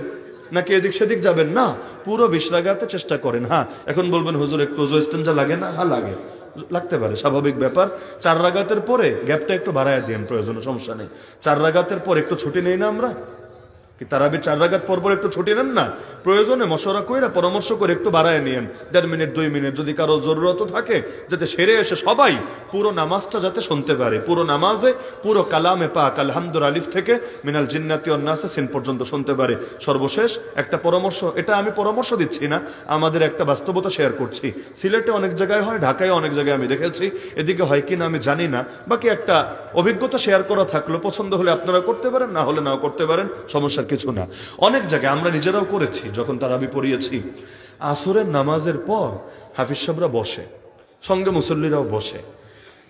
নাকি এদিক সেদিক যাবেন? না, পুরো 20 রাকাতে চেষ্টা করেন। হ্যাঁ, এখন বলবেন হুজুর একটু ওযু ইস্তেঞ্জা লাগে না? হ্যাঁ লাগে, লাগতে পারে, স্বাভাবিক ব্যাপার। 4 রাকাতের পরে গ্যাপটা একটু বাড়ায় দিন, প্রয়োজনে সমস্যা নেই। 4 রাকাতের পর একটু ছুটি নেই না আমরা? কি তারাবি 4 রাকাত পর পর একটু ছুটি নেন না, প্রয়োজনে মশওয়ারা কইরা পরামর্শ করে একটু বাড়ায় নিয়েন 1.5 মিনিট 2 মিনিট, যদি কারো জরুরত থাকে, যাতে সেরে এসে সবাই পুরো নামাজটা যাতে শুনতে পারে। পুরো নামাজে পুরো কালামে পাক আলহামদুল আলিফ থেকে মিনাল জিন্নাতি ওয়ান নাস সিন পর্যন্ত শুনতে পারে। সর্বশেষ একটা পরামর্শ, এটা আমি পরামর্শ দিচ্ছি না, আমাদের একটা বাস্তবতা শেয়ার করছি। সিলেটে অনেক জায়গায় হয়, ঢাকায় অনেক জায়গায় আমি দেখেছি, এদিকে হয় কিনা আমি জানি না। বাকি একটা অভিজ্ঞতা শেয়ার করা থাকলো, পছন্দ হলে আপনারা করতে পারেন, না হলে নাও করতে পারেন, সমস্যা কিছু না। অনেক জায়গায় আমরা নিজেরাও করেছি, যখন তারাবি পড়িয়েছি, আসরের নামাজের পর হাফিজ সাহেবরা বসে, সঙ্গে মুসল্লিরাও বসে।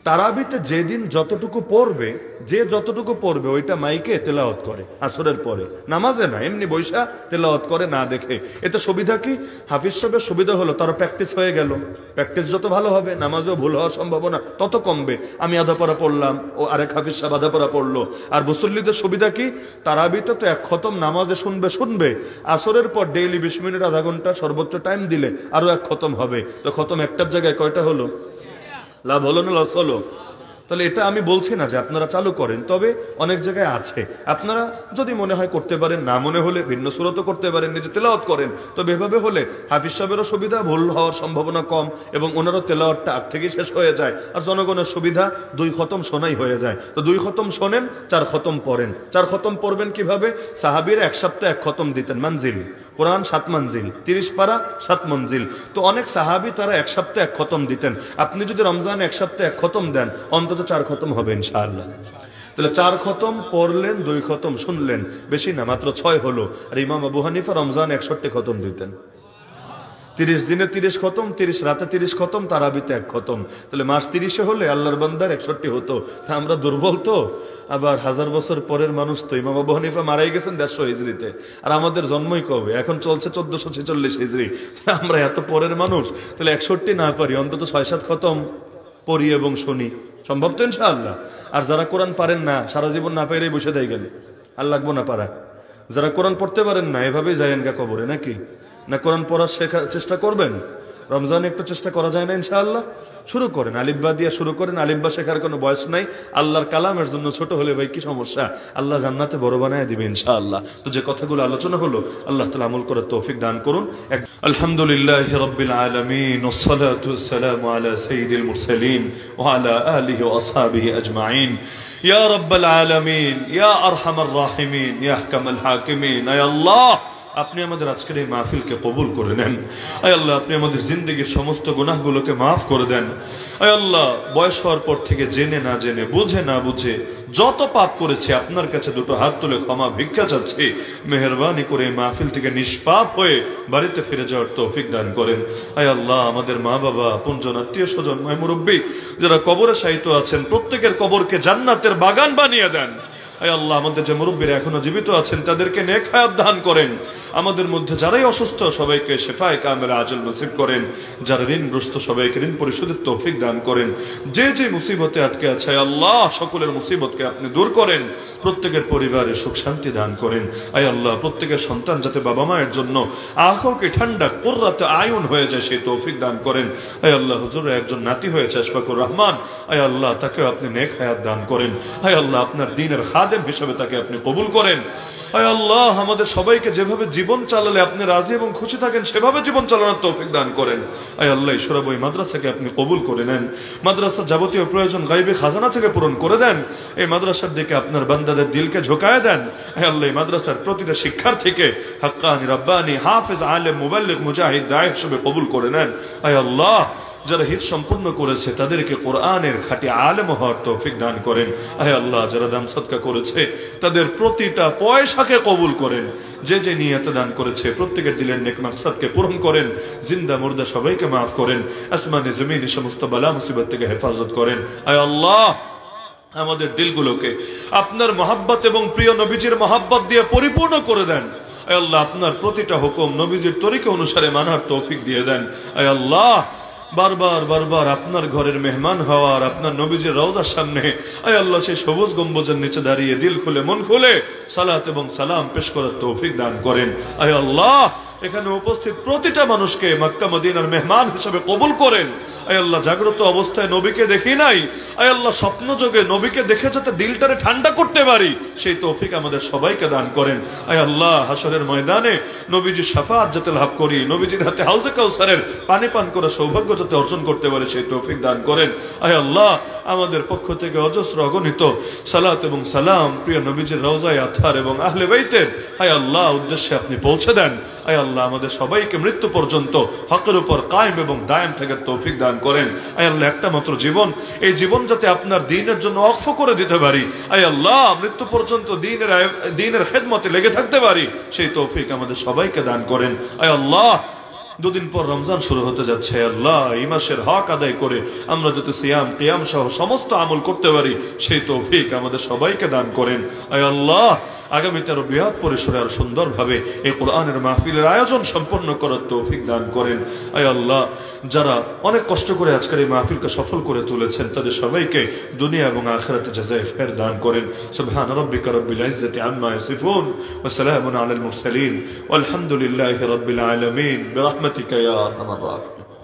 তারাবিতে যেদিন যতটুকু পড়বে, যে যতটুকু পড়বে ওইটা মাইকে তেলাওয়াত করে আসরের পরে, নামাজে না, এমনি বৈশা তেলাওয়াত করে না দেখে। এতে সুবিধা কি? হাফিজ সাহেবের সুবিধা হলো তারা প্র্যাকটিস হয়ে গেল, প্র্যাকটিস যত ভালো হবে নামাজেও ভুল হওয়ার সম্ভাবনা তত কমবে। আমি আধা পড়া পড়লাম, ও আরেক হাফিজ সাহেব আধা পড়া পড়লো। আর মুসল্লিদের সুবিধা কি? তারাবিতে তো 1 খতম নামাজে শুনবে, আসরের পর ডেইলি 20 মিনিট আধা ঘন্টা সর্বোচ্চ টাইম দিলে আরো 1 খতম হবে। তো খতম একটার জায়গায় কয়টা হলো? লাভ হলো না লস হলো? তাহলে এটা আমি বলছি না যে আপনারা চালু করেন, তবে অনেক জায়গায় আছে, আপনারা যদি মনে হয় করতে পারেন, না মনে হলে ভিন্ন সুরতও করতে পারেন, নিজে তেলাওয়াত করেন। তবে এভাবে হলে হাফিজ সাহেবেরও সুবিধা, ভুল হওয়ার সম্ভাবনা কম, এবং ওনারও তেলাওয়াতটা আগ থেকেই শেষ হয়ে যায়। আর জনগণের সুবিধা 2 খতম শোনাই হয়ে যায়। তো 2 খতম শোনেন, 4 খতম পড়েন। 4 খতম পড়বেন কিভাবে? সাহাবীরা 1 সপ্তাহে 1 খতম দিতেন, মানজিল কোরআন 7 মঞ্জিল, 30 পারা 7 মঞ্জিল। তো অনেক সাহাবী তারা 1 সপ্তাহে 1 খতম দিতেন। আপনি যদি রমজানে 1 সপ্তাহে 1 খতম দেন, অন্তত 4 খতম হবে ইনশাআল্লাহ। তাহলে 4 খতম পড়লেন, 2 খতম শুনলেন, বেশি না, মাত্র 6 হলো। আর ইমাম আবু হানিফা রমজান 61 খতম দিতেন। 30 দিনে 30 খতম, 30 রাতে 30 খতম, তারাবিতে 1 খতম। তাহলে মাস 30 হলে আল্লাহর বান্দার 61 হতো। তা আমরা দুর্বল তো, আবার 1000 বছর পরের মানুষ তো। ইমাম আবু হানিফা মারাই গেছেন 150 হিজরিতে, আর আমাদের জন্মই কবে? এখন চলছে 1446 হিজরি। আমরা এত পরের মানুষ, তাহলে 61 না পারি, অন্তত 6-7 খতম পড়ি এবং শুনি, সম্ভব তো ইনশাআল্লাহ। আর যারা কোরআন পারেন না, সারা জীবন না পাইলেই বসে দেয় গেলে, আর লাগবো না পারা। যারা কোরআন পড়তে পারেন না, এভাবেই যায়েন গা কবরে নাকি? না কোরআন পড়ার শেখার চেষ্টা করবেন? রমজানে একটু চেষ্টা করা যায় না ইনশাআল্লাহ? শুরু করেন, আলিফবা দিয়ে শুরু করেন। আলিফবা শেখার কোনো বয়স নাই, আল্লাহর কালামের জন্য ছোট হলে ভাই কি সমস্যা? আল্লাহ জান্নাতে বড় বানায় দিবে ইনশাআল্লাহ। তো যে কথাগুলো আলোচনা হলো, আল্লাহ তাআলা আমল করার তৌফিক দান করুন। আলহামদুলিল্লাহি রাব্বিল আলামিন, ওয়াসসালাতু ওয়াসসালামু আলা সাইয়্যিদিল মুরসালিন ওয়া আলা আলিহি ওয়া আসহাবিহি আজমাইন। ইয়া রাব্বাল আলামিন, ইয়া আরহামার রাহিমিন, ইয়া আহকামাল হাকিমিন। আয় আল্লাহ, আপনি আমাদের আজকের এই মাহফিলকে কবুল করে নেন। আয় আল্লাহ, আপনি আমাদের জিন্দগির সমস্ত গুনাহগুলোকে মাফ করে দেন। আয় আল্লাহ, বয়স হওয়ার পর থেকে জেনে না জেনে, বুঝে না বুঝে যত পাপ করেছে, আপনার কাছে 2 হাত তুলে ক্ষমা ভিক্ষা চাচ্ছি। মেহেরবানি করে এই মাহফিল থেকে নিষ্পাপ হয়ে বাড়িতে ফিরে যাওয়ার তৌফিক দান করেন। আয় আল্লাহ, আমাদের মা বাবা, আপনজন, আত্মীয় স্বজন, মায় মুরব্বী যারা কবরে শায়িত আছেন, প্রত্যেকের কবরকে জান্নাতের বাগান বানিয়ে দেন। আয় আল্লাহ, আমাদের যে মুরব্বীরা এখনো জীবিত আছেন, তাদেরকে নেক হায়াত দান করেন। আমাদের মধ্যে যারাই অসুস্থ, সবাইকে শিফায়ে কামিলা আজল নসিব করেন। যারা ঋণগ্রস্ত, সবাইকে ঋণ পরিশোধের তৌফিক দান করেন। যে যে মুসিবতে আটকে আছে, আল্লাহ সকলের মুসিবতকে আপনি দূর করেন। প্রত্যেকের পরিবারে সুখ শান্তি দান করেন। আয় আল্লাহ, প্রত্যেকের সন্তান যাতে বাবা মায়ের জন্য আঁখকে ঠান্ডা কুররাতে আয়ুন হয়ে যায়, সেই তৌফিক দান করেন। আয় আল্লাহ, হুজুরের একজন নাতি হয়েছে আশফাকুর রহমান, আয় আল্লাহ তাকেও আপনি নেক হায়াত দান করেন। আয় আল্লাহ, আপনার দ্বীনের খাদেম হিসেবে তাকে আপনি কবুল করেন। আয় আল্লাহ, আমাদের সবাইকে যেভাবে জীবন চালালে আপনি রাজি এবং খুশি থাকেন, সেভাবে জীবন চালানোর তৌফিক দান করেন। আয় আল্লাহ, ঈশ্বরাবই মাদ্রাসাকে আপনি কবুল করে নেন। মাদ্রাসার যাবতীয় প্রয়োজন গায়বী খাজানা থেকে পূরণ করে দেন। এই মাদ্রাসার দিকে আপনার বান্দাদের দিলকে ঝোঁকায় দেন। আয় আল্লাহ, এই মাদ্রাসার প্রতিটা শিক্ষার্থীকে হাক্কানি, রাব্বানি, হাফেজ, আলেম, মুবাল্লিগ, মুজাহিদ, দায়ী হিসেবে কবুল করে নেন। আয় আল্লাহ, যারা হিফজ সম্পূর্ণ করেছে তাদেরকে কোরআনের খাঁটি আলেম হওয়ার তৌফিক দান করেন। আয় আল্লাহ, যারা দান সদকা করেছে তাদের প্রতিটা পয়সাকে কবুল করেন। যে যে নিয়তে দান করেছে প্রত্যেকের দিলের নেক মাকসাদকে পূরণ করেন। জিন্দা মুর্দা সবাইকে মাফ করেন। আসমানে জমিনে সমস্ত বালা মুসিবত থেকে হেফাজত করেন। আয় আল্লাহ, আমাদের দিলগুলোকে আপনার মহাব্বত এবং প্রিয় নবীজির মহাব্বত দিয়ে পরিপূর্ণ করে দেন। আয় আল্লাহ, আপনার প্রতিটা হুকুম নবীজির তরিকা অনুসারে মানার তৌফিক দিয়ে দেন। আয় আল্লাহ, বারবার বারবার আপনার ঘরের মেহমান হওয়ার, আপনার নবীজির রওজার সামনে আয় আল্লাহ সেই সবুজ গম্বুজের নিচে দাঁড়িয়ে দিল খুলে মন খুলে সালাত এবং সালাম পেশ করার তৌফিক দান করেন। আয় আল্লাহ, এখানে উপস্থিত প্রতিটা মানুষকে মক্কা মদিনার মেহমান হিসেবে কবুল করেন। আয় আল্লাহ, জাগ্রত অবস্থায় নবীকে দেখি নাই, আয় আল্লাহ স্বপ্ন যোগে নবীকে দেখে যাতে দিলটারে ঠান্ডা করতে পারি সেই তৌফিক আমাদের সবাইকে দান করেন। আয় আল্লাহ, হাসরের ময়দানে নবীজির শাফাত যাতে লাভ করি, নবীজির হাতে হাউজে কাউসারের পানি পান করার সৌভাগ্য যাতে অর্জন করতে পারে সেই তৌফিক দান করেন। আয় আল্লাহ, আমাদের পক্ষ থেকে অজস্র অগণিত সালাত এবং সালাম প্রিয় নবীজির রওজায়ে আতহার এবং আহলে বাইতের আয় আল্লাহ উদ্দেশ্যে আপনি পৌঁছে দেন। আয় আল্লাহ, আমাদের সবাইকে মৃত্যু পর্যন্ত হকের উপর কায়েম এবং দায়েম থাকার তৌফিক দান করেন। আয় আল্লাহ, একটা মাত্র জীবন, এই জীবন যাতে আপনার দ্বীনের জন্য ওয়াকফ করে দিতে পারি। আয় আল্লাহ, মৃত্যু পর্যন্ত দ্বীনের খেদমতে লেগে থাকতে পারি সেই তৌফিক আমাদের সবাইকে দান করেন। আয় আল্লাহ, দুদিন পর রমজান শুরু হতে যাচ্ছে। আল্লাহ, এই মাসের হক আদায় করে আমরা যাতে সিয়াম কিয়াম সহ সমস্ত আমল করতে পারি সেই তৌফিক আমাদের সবাইকে দান করেন। আয় আল্লাহ, আগামীতে আরো বৃহৎ পরিসরে আর সুন্দরভাবে এই কোরআনের মাহফিলের আয়োজন সম্পন্ন করার তৌফিক দান করেন। আয় আল্লাহ, যারা অনেক কষ্ট করে আজকের এই মাহফিলকে সফল করে তুলেছেন তাদের সবাইকে দুনিয়া এবং আখিরাতে জাযায়ে খায়র দান করেন। সুবহান রাব্বিকা রাব্বিল ইজ্জাতি আম্মা ইয়াসিফুন ওয়া সালামুন আলাল মুরসালিন ওয়ালহামদুলিল্লাহি রাব্বিল আলামিন বিরহমাতিকা ইয়া আরহামার রাহিমিন।